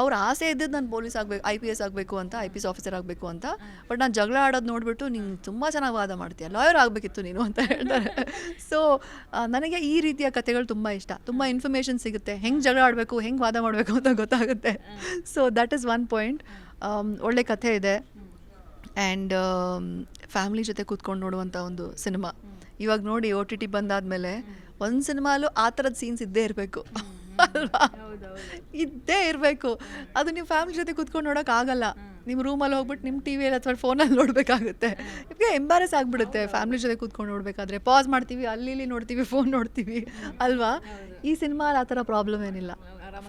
ಅವ್ರ ಆಸೆ ಇದ್ದದ್ದು ನಾನು ಪೊಲೀಸ್ ಆಗಬೇಕು, IPS ಆಗಬೇಕು ಅಂತ, IPS ಆಫೀಸರ್ ಆಗಬೇಕು ಅಂತ. ಬಟ್ ನಾನು ಜಗಳ ಆಡೋದು ನೋಡಿಬಿಟ್ಟು ನೀನು ತುಂಬ ಚೆನ್ನಾಗಿ ವಾದ ಮಾಡ್ತೀಯ, ಲಾಯರ್ ಆಗಬೇಕಿತ್ತು ನೀನು ಅಂತ ಹೇಳ್ತಾರೆ. ಸೊ ನನಗೆ ಈ ರೀತಿಯ ಕಥೆಗಳು ತುಂಬ ಇಷ್ಟ. ತುಂಬ ಇನ್ಫಾರ್ಮೇಷನ್ ಸಿಗುತ್ತೆ, ಹೆಂಗೆ ಜಗಳ ಆಡಬೇಕು, ಹೆಂಗೆ ವಾದ ಮಾಡಬೇಕು ಅಂತ ಗೊತ್ತಾಗುತ್ತೆ. So that is one point. ಒಳ್ಳೆ ಕಥೆ ಇದೆ. ಆ್ಯಂಡ್ ಫ್ಯಾಮ್ಲಿ ಜೊತೆ ಕೂತ್ಕೊಂಡು ನೋಡುವಂಥ ಒಂದು ಸಿನಿಮಾ. ಇವಾಗ ನೋಡಿ OTT ಬಂದಾದಮೇಲೆ ಒಂದು ಸಿನಿಮಾಲು ಆ ಥರದ ಸೀನ್ಸ್ ಇದ್ದೇ ಇರಬೇಕು ಅಲ್ವಾ, ಇದ್ದೇ ಇರಬೇಕು. ಅದು ನೀವು ಫ್ಯಾಮಿಲಿ ಜೊತೆ ಕೂತ್ಕೊಂಡು ನೋಡೋಕ್ಕಾಗಲ್ಲ. ನಿಮ್ಮ ರೂಮಲ್ಲಿ ಹೋಗ್ಬಿಟ್ಟು ನಿಮ್ಮ ಟಿ ವಿಯಲ್ಲಿ ಅಥವಾ ಫೋನಲ್ಲಿ ನೋಡಬೇಕಾಗುತ್ತೆ. ನಿಮಗೆ ಎಂಬಾರೆಸ್ ಆಗಿಬಿಡುತ್ತೆ ಫ್ಯಾಮಿಲಿ ಜೊತೆ ಕೂತ್ಕೊಂಡು ನೋಡಬೇಕಾದ್ರೆ. ಪಾಸ್ ಮಾಡ್ತೀವಿ, ಅಲ್ಲಿ ಇಲ್ಲಿ ನೋಡ್ತೀವಿ, ಫೋನ್ ನೋಡ್ತೀವಿ ಅಲ್ವಾ. ಈ ಸಿನಿಮಾಲಿ ಆ ಥರ ಪ್ರಾಬ್ಲಮ್ ಏನಿಲ್ಲ.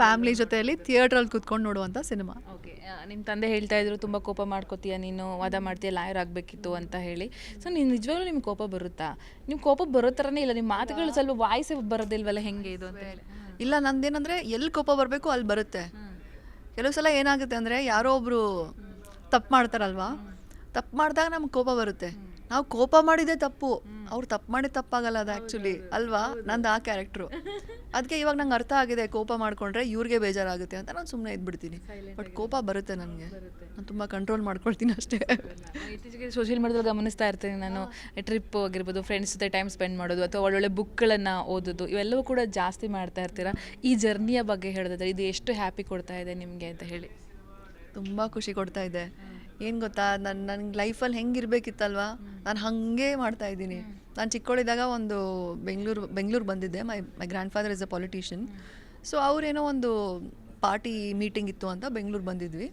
ಫ್ಯಾಮಿಲಿ ಜೊತೆಯಲ್ಲಿ ಥಿಯೇಟ್ರಲ್ಲಿ ಕೂತ್ಕೊಂಡು ನೋಡುವಂಥ ಸಿನಿಮಾ. ಓಕೆ, ನಿಮ್ಮ ತಂದೆ ಹೇಳ್ತಾ ಇದ್ರು ತುಂಬ ಕೋಪ ಮಾಡ್ಕೋತೀಯ ನೀನು, ವಾದ ಮಾಡ್ತೀಯ, ಲಾಯರ್ ಆಗಬೇಕಿತ್ತು ಅಂತ ಹೇಳಿ. ಸೊ ನೀನು ನಿಜವಾಗ್ಲೂ ನಿಮ್ಗೆ ಕೋಪ ಬರುತ್ತಾ? ನಿಮ್ಮ ಕೋಪ ಬರೋ ಥರನೇ ಇಲ್ಲ, ನಿಮ್ಮ ಮಾತುಗಳು ಸ್ವಲ್ಪ ವಾಯ್ಸೇ ಬರೋದಿಲ್ವಲ್ಲ, ಹೆಂಗೆ ಇದು ಅಂತ ಹೇಳಿ. ಇಲ್ಲ, ನಂದೇನಂದರೆ ಎಲ್ಲಿ ಕೋಪ ಬರಬೇಕು ಅಲ್ಲಿ ಬರುತ್ತೆ. ಕೆಲವು ಸಲ ಏನಾಗುತ್ತೆ ಅಂದರೆ ಯಾರೋ ಒಬ್ಬರು ತಪ್ಪು ಮಾಡ್ತಾರಲ್ವಾ, ತಪ್ಪು ಮಾಡಿದಾಗ ನಮ್ಗೆ ಕೋಪ ಬರುತ್ತೆ. ನಾವು ಕೋಪ ಮಾಡಿದ್ದೇ ತಪ್ಪು, ಅವ್ರು ತಪ್ಪು ಮಾಡಿದ ತಪ್ಪಾಗಲ್ಲ ಅದು ಆ್ಯಕ್ಚುಲಿ ಅಲ್ವಾ. ನಂದು ಆ ಕ್ಯಾರೆಕ್ಟ್ರು. ಅದಕ್ಕೆ ಇವಾಗ ನಂಗೆ ಅರ್ಥ ಆಗಿದೆ, ಕೋಪ ಮಾಡಿಕೊಂಡ್ರೆ ಇವ್ರಿಗೆ ಬೇಜಾರಾಗುತ್ತೆ ಅಂತ ನಾನು ಸುಮ್ಮನೆ ಇದ್ಬಿಡ್ತೀನಿ. ಬಟ್ ಕೋಪ ಬರುತ್ತೆ ನನಗೆ, ನಾನು ತುಂಬ ಕಂಟ್ರೋಲ್ ಮಾಡ್ಕೊಳ್ತೀನಿ ಅಷ್ಟೇ. ಇತ್ತೀಚೆಗೆ ಸೋಷಿಯಲ್ ಮೀಡಿಯಾದಲ್ಲಿ ಗಮನಿಸ್ತಾ ಇರ್ತೀನಿ ನಾನು, ಟ್ರಿಪ್ ಆಗಿರ್ಬೋದು, ಫ್ರೆಂಡ್ಸ್ ಜೊತೆ ಟೈಮ್ ಸ್ಪೆಂಡ್ ಮಾಡೋದು ಅಥವಾ ಒಳ್ಳೊಳ್ಳೆ ಬುಕ್ಗಳನ್ನು ಓದೋದು, ಇವೆಲ್ಲವೂ ಕೂಡ ಜಾಸ್ತಿ ಮಾಡ್ತಾ ಇರ್ತೀರಾ. ಈ ಜರ್ನಿಯ ಬಗ್ಗೆ ಹೇಳಿದ್ರೆ ಇದು ಎಷ್ಟು ಹ್ಯಾಪಿ ಕೊಡ್ತಾ ಇದೆ ನಿಮಗೆ ಅಂತ ಹೇಳಿ? ತುಂಬ ಖುಷಿ ಕೊಡ್ತಾ ಇದೆ. ಏನು ಗೊತ್ತಾ, ನನಗೆ ಲೈಫಲ್ಲಿ ಹೆಂಗಿರ್ಬೇಕಿತ್ತಲ್ವಾ, ನಾನು ಹಾಗೆ ಮಾಡ್ತಾಯಿದ್ದೀನಿ. ನಾನು ಚಿಕ್ಕವಳಿದ್ದಾಗ ಒಂದು ಬೆಂಗಳೂರು ಬಂದಿದ್ದೆ. My grandfather is a politician. So ಅವರೇನೋ ಒಂದು ಪಾರ್ಟಿ ಮೀಟಿಂಗ್ ಇತ್ತು ಅಂತ ಬೆಂಗಳೂರು ಬಂದಿದ್ವಿ.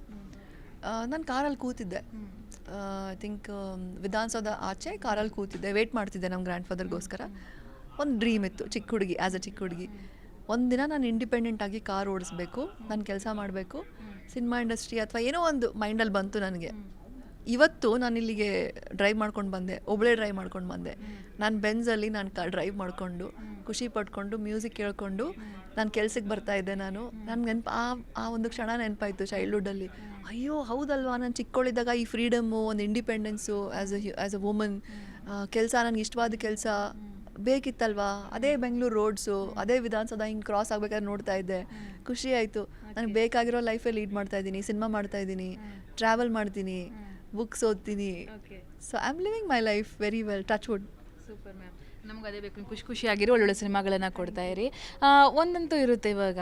ನಾನು ಕಾರಲ್ಲಿ ಕೂತಿದ್ದೆ, ಐ ಥಿಂಕ್ ವಿಧಾನಸೌಧ ಆಚೆ ಕಾರಲ್ಲಿ ಕೂತಿದ್ದೆ, ವೇಟ್ ಮಾಡ್ತಿದ್ದೆ ನಮ್ಮ ಗ್ರ್ಯಾಂಡ್ ಫಾದರ್ಗೋಸ್ಕರ. ಒಂದು ಡ್ರೀಮ್ ಇತ್ತು ಚಿಕ್ಕ ಹುಡುಗಿ, ಆ್ಯಸ್ ಅ ಚಿಕ್ಕ ಹುಡುಗಿ. ಒಂದಿನ ನಾನು ಇಂಡಿಪೆಂಡೆಂಟಾಗಿ ಕಾರ್ ಓಡಿಸ್ಬೇಕು, ನಾನು ಕೆಲಸ ಮಾಡಬೇಕು, ಸಿನಿಮಾ ಇಂಡಸ್ಟ್ರಿ ಅಥವಾ ಏನೋ ಒಂದು ಮೈಂಡಲ್ಲಿ ಬಂತು ನನಗೆ. ಇವತ್ತು ನಾನು ಇಲ್ಲಿಗೆ ಡ್ರೈವ್ ಮಾಡ್ಕೊಂಡು ಬಂದೆ, ಒಬ್ಬಳೇ ಡ್ರೈವ್ ಮಾಡ್ಕೊಂಡು ಬಂದೆ. ನಾನು ಬೆಂಝಲ್ಲಿ ನಾನು ಡ್ರೈವ್ ಮಾಡಿಕೊಂಡು ಖುಷಿ ಪಡ್ಕೊಂಡು ಮ್ಯೂಸಿಕ್ ಕೇಳಿಕೊಂಡು ನಾನು ಕೆಲ್ಸಕ್ಕೆ ಬರ್ತಾಯಿದ್ದೆ. ನನಗೆ ಆ ಒಂದು ಕ್ಷಣ ನೆನಪಾಯಿತು ಚೈಲ್ಡ್ಹುಡ್ಡಲ್ಲಿ. ಅಯ್ಯೋ ಹೌದಲ್ವಾ, ನಾನು ಚಿಕ್ಕವಳಿದ್ದಾಗ ಈ ಫ್ರೀಡಮ್ಮು, ಒಂದು ಇಂಡಿಪೆಂಡೆನ್ಸು ಆ್ಯಸ್ ಅ ವುಮನ್, ಕೆಲಸ ನನಗೆ ಇಷ್ಟವಾದ ಕೆಲಸ ಬೇಕಿತ್ತಲ್ವಾ. ಅದೇ ಬೆಂಗಳೂರು ರೋಡ್ಸು, ಅದೇ ವಿಧಾನಸೌಧ ಹಿಂಗೆ ಕ್ರಾಸ್ ಆಗ್ಬೇಕಾದ್ರೆ ನೋಡ್ತಾ ಇದ್ದೆ, ಖುಷಿ ಆಯಿತು. ನನಗೆ ಬೇಕಾಗಿರೋ ಲೈಫೇ ಲೀಡ್ ಮಾಡ್ತಾ ಇದ್ದೀನಿ, ಸಿನಿಮಾ ಮಾಡ್ತಾ ಇದ್ದೀನಿ, ಟ್ರಾವೆಲ್ ಮಾಡ್ತೀನಿ, ಬುಕ್ಸ್ ಓದ್ತೀನಿ. So I am living my life very well, touch wood. Super ma'am, ನಮ್ಗೆ ಅದೇ ಬೇಕು, ಖುಷಿಯಾಗಿರೋ ಒಳ್ಳೊಳ್ಳೆ ಸಿನಿಮಾಗಳನ್ನು ಕೊಡ್ತಾ ಇರಿ. ಒಂದಂತೂ ಇರುತ್ತೆ ಇವಾಗ,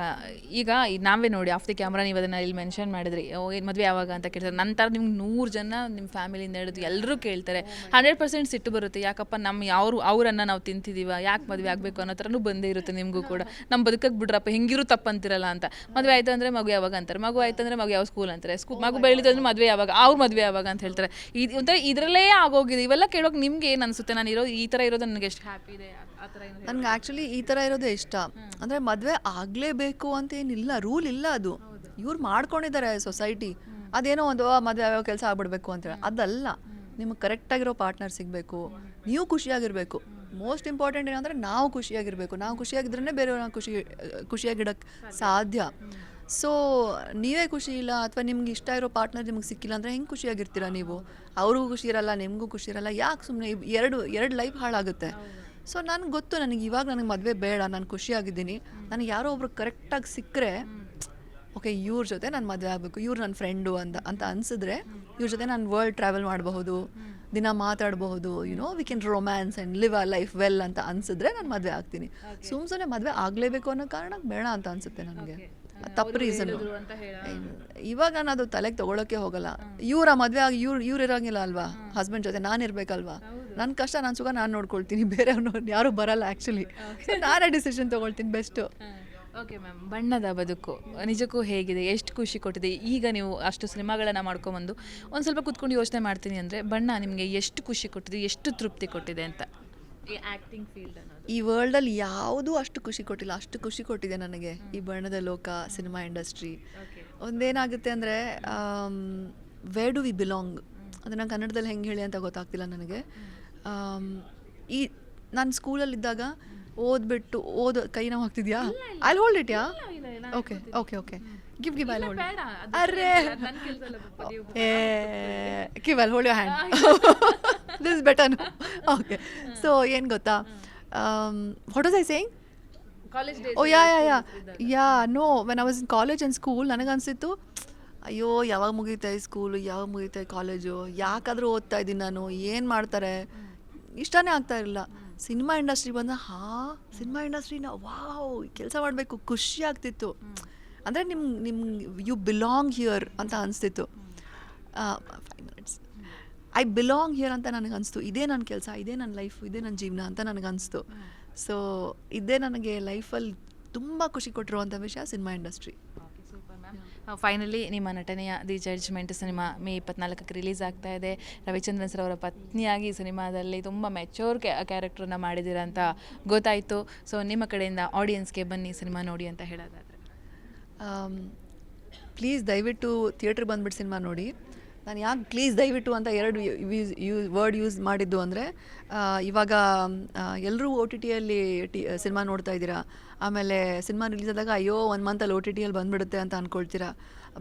ಈಗ ನಾವೇ ನೋಡಿ ಆಫ್ ದಿ ಕ್ಯಾಮ್ರಾ ನೀವು ಅದನ್ನು ಇಲ್ಲಿ ಮೆನ್ಷನ್ ಮಾಡಿದ್ರಿ, ಮದುವೆ ಯಾವಾಗ ಅಂತ ಕೇಳ್ತಾರೆ. ನಂತರ ನಿಮ್ಗೆ 100 ಜನ ನಿಮ್ಮ ಫ್ಯಾಮಿಲಿಯಿಂದ ಹಿಡಿದು ಎಲ್ಲರೂ ಕೇಳ್ತಾರೆ. 100% ಸಿಟ್ಟು ಬರುತ್ತೆ, ಯಾಕಪ್ಪ ನಮ್ಮ ಅವರನ್ನು ನಾವು ತಿಂತಿದ್ದೀವ, ಯಾಕೆ ಮದುವೆ ಆಗಬೇಕು ಅನ್ನೋ ಥರನೂ ಬಂದೇ ಇರುತ್ತೆ ನಿಮಗೂ ಕೂಡ. ನಮ್ಮ ಬದುಕಕ್ಕೆ ಬಿಡ್ರಪ್ಪ, ಹೆಂಗಿರು ತಪ್ಪಂತಿರಲ್ಲ ಅಂತ. ಮದುವೆ ಆಯಿತು ಅಂದರೆ ಮಗು ಯಾವಾಗ ಅಂತಾರೆ, ಮಗು ಆಯ್ತು ಅಂದರೆ ಮಗು ಯಾವ ಸ್ಕೂಲ್ ಅಂತಾರೆ, ಮಗು ಬೆಳೀತಂದ್ರೆ ಮದುವೆ ಯಾವಾಗ, ಅವ್ರ ಮದುವೆ ಯಾವಾಗ ಅಂತ ಹೇಳ್ತಾರೆ. ಒಂಥರ ಇದರಲ್ಲೇ ಆಗೋಗಿದೆ. ಇವೆಲ್ಲ ಕೇಳೋಕೆ ನಿಮ್ಗೆ ಏನು ಅನಿಸುತ್ತೆ? ನಾನು ಈ ಥರ ಇರೋದು ನನಗೆ ಎಷ್ಟು ಹ್ಯಾಪಿ ಇದೆ ಆ ಥರ. ನನಗೆ ಆ್ಯಕ್ಚುಲಿ ಈ ಥರ ಇರೋದೇ ಇಷ್ಟ. ಅಂದರೆ ಮದುವೆ ಆಗಲೇಬೇಕು ಅಂತ ಏನಿಲ್ಲ, ರೂಲ್ ಇಲ್ಲ. ಅದು ಇವ್ರು ಮಾಡ್ಕೊಂಡಿದ್ದಾರೆ ಸೊಸೈಟಿ. ಅದೇನೋ ಒಂದು ಮದುವೆ ಯಾವ ಕೆಲಸ ಆಗ್ಬಿಡ್ಬೇಕು ಅಂತೇಳಿ, ಅದಲ್ಲ. ನಿಮಗೆ ಕರೆಕ್ಟಾಗಿರೋ ಪಾರ್ಟ್ನರ್ ಸಿಗಬೇಕು, ನೀವು ಖುಷಿಯಾಗಿರಬೇಕು. ಮೋಸ್ಟ್ ಇಂಪಾರ್ಟೆಂಟ್ ಏನಂದರೆ ನಾವು ಖುಷಿಯಾಗಿರಬೇಕು. ನಾವು ಖುಷಿಯಾಗಿದ್ರೇ ಬೇರೆಯವ್ರನ್ನ ಖುಷಿಯಾಗಿಡೋಕ್ಕೆ ಸಾಧ್ಯ. ಸೊ ನೀವೇ ಖುಷಿ ಇಲ್ಲ ಅಥವಾ ನಿಮ್ಗೆ ಇಷ್ಟ ಇರೋ ಪಾರ್ಟ್ನರ್ ನಿಮ್ಗೆ ಸಿಕ್ಕಿಲ್ಲ ಅಂದರೆ ಹೆಂಗೆ ಖುಷಿಯಾಗಿರ್ತೀರಾ ನೀವು? ಅವ್ರಿಗೂ ಖುಷಿ ಇರಲ್ಲ, ನಿಮಗೂ ಖುಷಿ ಇರಲ್ಲ. ಯಾಕೆ ಸುಮ್ಮನೆ ಎರಡು ಲೈಫ್ ಹಾಳಾಗುತ್ತೆ. ಸೊ ನನಗೆ ಗೊತ್ತು, ನನಗೆ ಮದುವೆ ಬೇಡ, ನಾನು ಖುಷಿಯಾಗಿದ್ದೀನಿ. ನನಗೆ ಯಾರೋ ಒಬ್ರು ಕರೆಕ್ಟಾಗಿ ಸಿಕ್ಕರೆ, ಓಕೆ ಇವ್ರ ಜೊತೆ ನಾನು ಮದುವೆ ಆಗಬೇಕು, ಇವ್ರು ನನ್ನ ಫ್ರೆಂಡು ಅಂತ ಅನಿಸಿದ್ರೆ ಇವ್ರ ಜೊತೆ ನಾನು ವರ್ಲ್ಡ್ ಟ್ರಾವೆಲ್ ಮಾಡಬಹುದು, ದಿನ ಮಾತಾಡಬಹುದು, we can romance and live a life well ಅಂತ ಅನಿಸಿದ್ರೆ ನಾನು ಮದುವೆ ಆಗ್ತೀನಿ. ಸುಮ್ಮನೆ ಮದುವೆ ಆಗಲೇಬೇಕು ಅನ್ನೋ ಕಾರಣಕ್ಕೆ ಬೇಡ ಅಂತ ಅನಿಸುತ್ತೆ ನನಗೆ. ತಪ್ಪು ರೀಸನ್ನು. ಇವಾಗ ನಾನು ಅದು ತಲೆಗೆ ತೊಗೊಳಕ್ಕೆ ಹೋಗಲ್ಲ. ಇವರ ಮದುವೆ ಆಗಿ ಇವ್ರು ಇರೋಂಗಿಲ್ಲ ಅಲ್ವಾ, ಹಸ್ಬೆಂಡ್ ಜೊತೆ ನಾನು ಇರಬೇಕಲ್ವಾ. ನನ್ನ ಕಷ್ಟ ನನ್ನ ಸುಖ ನಾನು ನೋಡ್ಕೊಳ್ತೀನಿ, ಬೇರೆಯವ್ರನ್ನ ಯಾರೂ ಬರಲ್ಲ ಆ್ಯಕ್ಚುಲಿ. ನಾನೇ ಡಿಸಿಷನ್ ತೊಗೊಳ್ತೀನಿ ಬೆಸ್ಟು. ಓಕೆ ಮ್ಯಾಮ್, ಬಣ್ಣದ ಬದುಕು ನಿಜಕ್ಕೂ ಹೇಗಿದೆ, ಎಷ್ಟು ಖುಷಿ ಕೊಟ್ಟಿದೆ? ಈಗ ನೀವು ಅಷ್ಟು ಸಿನಿಮಾಗಳನ್ನು ಮಾಡ್ಕೊಂಬಂದು ಒಂದು ಸ್ವಲ್ಪ ಕೂತ್ಕೊಂಡು ಯೋಚನೆ ಮಾಡ್ತೀನಿ ಅಂದರೆ, ಬಣ್ಣ ನಿಮಗೆ ಎಷ್ಟು ಖುಷಿ ಕೊಟ್ಟಿದೆ, ಎಷ್ಟು ತೃಪ್ತಿ ಕೊಟ್ಟಿದೆ ಅಂತ? ಈ ಆ್ಯಕ್ಟಿಂಗ್ ಫೀಲ್ಡ್ ಅನ್ನೋದು ಈ ವರ್ಲ್ಡಲ್ಲಿ ಯಾವುದೂ ಅಷ್ಟು ಖುಷಿ ಕೊಟ್ಟಿಲ್ಲ, ಅಷ್ಟು ಖುಷಿ ಕೊಟ್ಟಿದೆ ನನಗೆ ಈ ಬಣ್ಣದ ಲೋಕ, ಸಿನಿಮಾ ಇಂಡಸ್ಟ್ರಿ. ಒಂದೇನಾಗುತ್ತೆ ಅಂದರೆ, ವೇರ್ ಡು ವಿ ಬಿಲಾಂಗ್, ಅದನ್ನು ಕನ್ನಡದಲ್ಲಿ ಹೆಂಗೆ ಹೇಳಿ ಅಂತ ಗೊತ್ತಾಗ್ತಿಲ್ಲ ನನಗೆ. ಈ ನಾನು ಸ್ಕೂಲಲ್ಲಿದ್ದಾಗ ಓದ್ಬಿಟ್ಟು ಕೈ ನೋವು ಆಗ್ತಿದ್ಯಾ? ಅಲ್ಲಿ hold it. Yeah okay okay okay give ಅಲ್ಲಿ ಹೋಲ್ಡ್. ಅರೇ ಗಿವ್ ಅಲ್ಲಿ hold your hand. This is better. Okay, so ಏನು ಗೊತ್ತಾ, what was I saying? Oh yeah no, when I was in college and school ನನಗನ್ಸಿತ್ತು, ಅಯ್ಯೋ ಯಾವಾಗ ಮುಗೀತಾ ಈ ಸ್ಕೂಲು, ಯಾವಾಗ ಮುಗೀತಾ ಈ ಕಾಲೇಜು, ಯಾಕಾದರೂ ಓದ್ತಾ ಇದ್ದೀನಿ ನಾನು, ಏನು ಮಾಡ್ತಾರೆ, ಇಷ್ಟನೇ ಆಗ್ತಾ ಇರಲಿಲ್ಲ. ಸಿನಿಮಾ ಇಂಡಸ್ಟ್ರಿ ಬಂದ, ಸಿನಿಮಾ ಇಂಡಸ್ಟ್ರಿನ ವಾವ್ ಕೆಲಸ ಮಾಡಬೇಕು, ಖುಷಿ ಆಗ್ತಿತ್ತು. ಅಂದರೆ ಯು ಬಿಲಾಂಗ್ ಹಿಯರ್ ಅಂತ ಅನಿಸ್ತಿತ್ತು. 5 minutes ಐ ಬಿಲಾಂಗ್ ಹಿಯರ್ ಅಂತ ನನಗೆ ಅನಿಸ್ತು. ಇದೇ ನನ್ನ ಕೆಲಸ, ಇದೇ ನನ್ನ ಲೈಫ್, ಇದೇ ನನ್ನ ಜೀವನ ಅಂತ ನನಗೆ ಅನಿಸ್ತು. ಸೊ ಇದೇ ನನಗೆ ಲೈಫಲ್ಲಿ ತುಂಬ ಖುಷಿ ಕೊಟ್ಟಿರುವಂಥ ವಿಷಯ ಸಿನಿಮಾ ಇಂಡಸ್ಟ್ರಿ. ಫೈನಲಿ ನಿಮ್ಮ ನಟನೆಯ ದಿ ಜಡ್ಜ್ಮೆಂಟ್ ಸಿನಿಮಾ ಮೇ 24ಕ್ಕೆ ರಿಲೀಸ್ ಆಗ್ತಾ ಇದೆ. ರವಿಚಂದ್ರನ್ ಸರ್ ಅವರ ಪತ್ನಿಯಾಗಿ ಸಿನಿಮಾದಲ್ಲಿ ತುಂಬ ಮೆಚೂರ್ ಕ್ಯಾರೆಕ್ಟ್ರನ್ನ ಮಾಡಿದ್ದೀರಾ ಅಂತ ಗೊತ್ತಾಯಿತು. ಸೊ ನಿಮ್ಮ ಕಡೆಯಿಂದ ಆಡಿಯನ್ಸ್ಗೆ ಬನ್ನಿ ಸಿನಿಮಾ ನೋಡಿ ಅಂತ ಹೇಳೋದಾದರೆ? ಪ್ಲೀಸ್ ದಯವಿಟ್ಟು ಥಿಯೇಟ್ರಿಗೆ ಬಂದುಬಿಟ್ಟು ಸಿನಿಮಾ ನೋಡಿ. ನಾನು ಯಾಕೆ ಪ್ಲೀಸ್ ದಯವಿಟ್ಟು ಅಂತ ಎರಡು ವರ್ಡ್ ಯೂಸ್ ಮಾಡಿದ್ದು ಅಂದರೆ, ಇವಾಗ ಎಲ್ಲರೂ ಒ ಟಿ ಟಿಯಲ್ಲಿ ಸಿನಿಮಾ ನೋಡ್ತಾ ಇದ್ದೀರಾ. ಆಮೇಲೆ ಸಿನಿಮಾ ರಿಲೀಸ್ ಆದಾಗ ಅಯ್ಯೋ 1 ಮಂತಲ್ಲಿ ಒ ಟಿ ಟಿಯಲ್ಲಿ ಬಂದುಬಿಡುತ್ತೆ ಅಂತ ಅಂದ್ಕೊಳ್ತೀರಾ.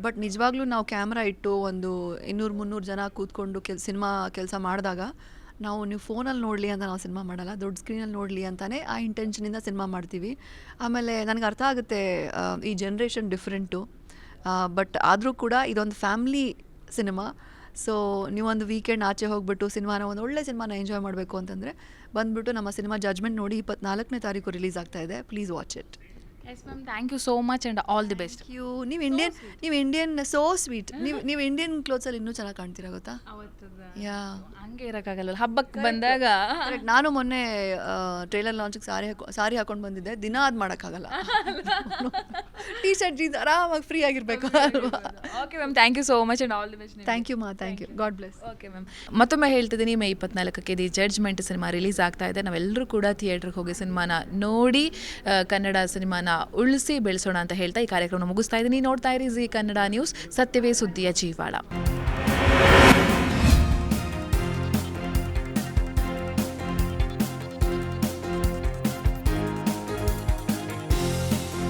ಬಟ್ ನಿಜವಾಗ್ಲೂ ನಾವು ಕ್ಯಾಮ್ರಾ ಇಟ್ಟು ಒಂದು 200-300 ಜನ ಕೂತ್ಕೊಂಡು ಸಿನಿಮಾ ಕೆಲಸ ಮಾಡಿದಾಗ ನೀವು ಫೋನಲ್ಲಿ ನೋಡಲಿ ಅಂತ ನಾವು ಸಿನಿಮಾ ಮಾಡಲ್ಲ, ದೊಡ್ಡ ಸ್ಕ್ರೀನಲ್ಲಿ ನೋಡಲಿ ಅಂತಲೇ ಆ ಇಂಟೆನ್ಷನಿಂದ ಸಿನಿಮಾ ಮಾಡ್ತೀವಿ. ಆಮೇಲೆ ನನಗೆ ಅರ್ಥ ಆಗುತ್ತೆ ಈ ಜನ್ರೇಷನ್ ಡಿಫ್ರೆಂಟು, ಬಟ್ ಆದರೂ ಕೂಡ ಇದೊಂದು ಫ್ಯಾಮ್ಲಿ ಸಿನಿಮಾ. ಸೊ ನೀವೊಂದು ವೀಕೆಂಡ್ ಆಚೆ ಹೋಗ್ಬಿಟ್ಟು ಒಂದು ಒಳ್ಳೆ ಸಿನಿಮಾನ ಎಂಜಾಯ್ ಮಾಡಬೇಕು ಅಂತಂದರೆ ಬಂದುಬಿಟ್ಟು ನಮ್ಮ ಸಿನಿಮಾ ಜಡ್ಜ್ಮೆಂಟ್ ನೋಡಿ 24ನೇ ತಾರೀಕು ರಿಲೀಸ್ ಆಗ್ತಾ ಇದೆ. Please watch it. Yes ma'am, thank you so much and all the best. ನೀವು ಇಂಡಿಯನ್ ಸೋ ಸ್ವೀಟ್. ನೀವು ಇಂಡಿಯನ್ ಕ್ಲೋತ್ಸಲ್ಲಿ ಇನ್ನೂ ಚೆನ್ನಾಗಿ ಕಾಣ್ತೀರಾ ಗೊತ್ತಾ? ಯಾ, ಹಂಗೆ ಇರೋಕ್ಕಾಗಲ್ಲ, ಹಬ್ಬಕ್ಕೆ ಬಂದಾಗ. ನಾನು ಮೊನ್ನೆ ಟ್ರೈಲರ್ ಲಾಂಚಿಗೆ ಸಾರಿ ಹಾಕೊಂಡು ಬಂದಿದ್ದೆ. ದಿನ ಅದು ಮಾಡೋಕ್ಕಾಗಲ್ಲ. ಟೀ ಶರ್ಟ್ ಜೀನ್ಸ್ ಆರಾಮಾಗಿ ಫ್ರೀ ಆಗಿರಬೇಕು ಅಲ್ವಾ? Okay ma'am, thank you so much and all the best. Thank you thank you. God bless. Okay ma'am, ಮತ್ತೊಮ್ಮೆ ಹೇಳ್ತಿದ್ದೀನಿ, ಮೇ 24ಕ್ಕೆ ದಿ ಜಡ್ಜ್ಮೆಂಟ್ ಸಿನಿಮಾ ರಿಲೀಸ್ ಆಗ್ತಾ ಇದೆ. ನಾವೆಲ್ಲರೂ ಕೂಡ ಥಿಯೇಟ್ರಿಗೆ ಹೋಗಿ ಸಿನಿಮಾನ ನೋಡಿ ಕನ್ನಡ ಸಿನಿಮಾನ ಉಳಿಸಿ ಬೆಳೆಸೋಣ ಅಂತ ಹೇಳ್ತಾ ಈ ಕಾರ್ಯಕ್ರಮ ಮುಗಿಸ್ತಾ ಇದ್ದೀನಿ. ನೋಡ್ತಾ ಇರಿ ಜಿ ಕನ್ನಡ ನ್ಯೂಸ್, ಸತ್ಯವೇ ಸುದ್ದಿಯ ಜೀವಾಳ.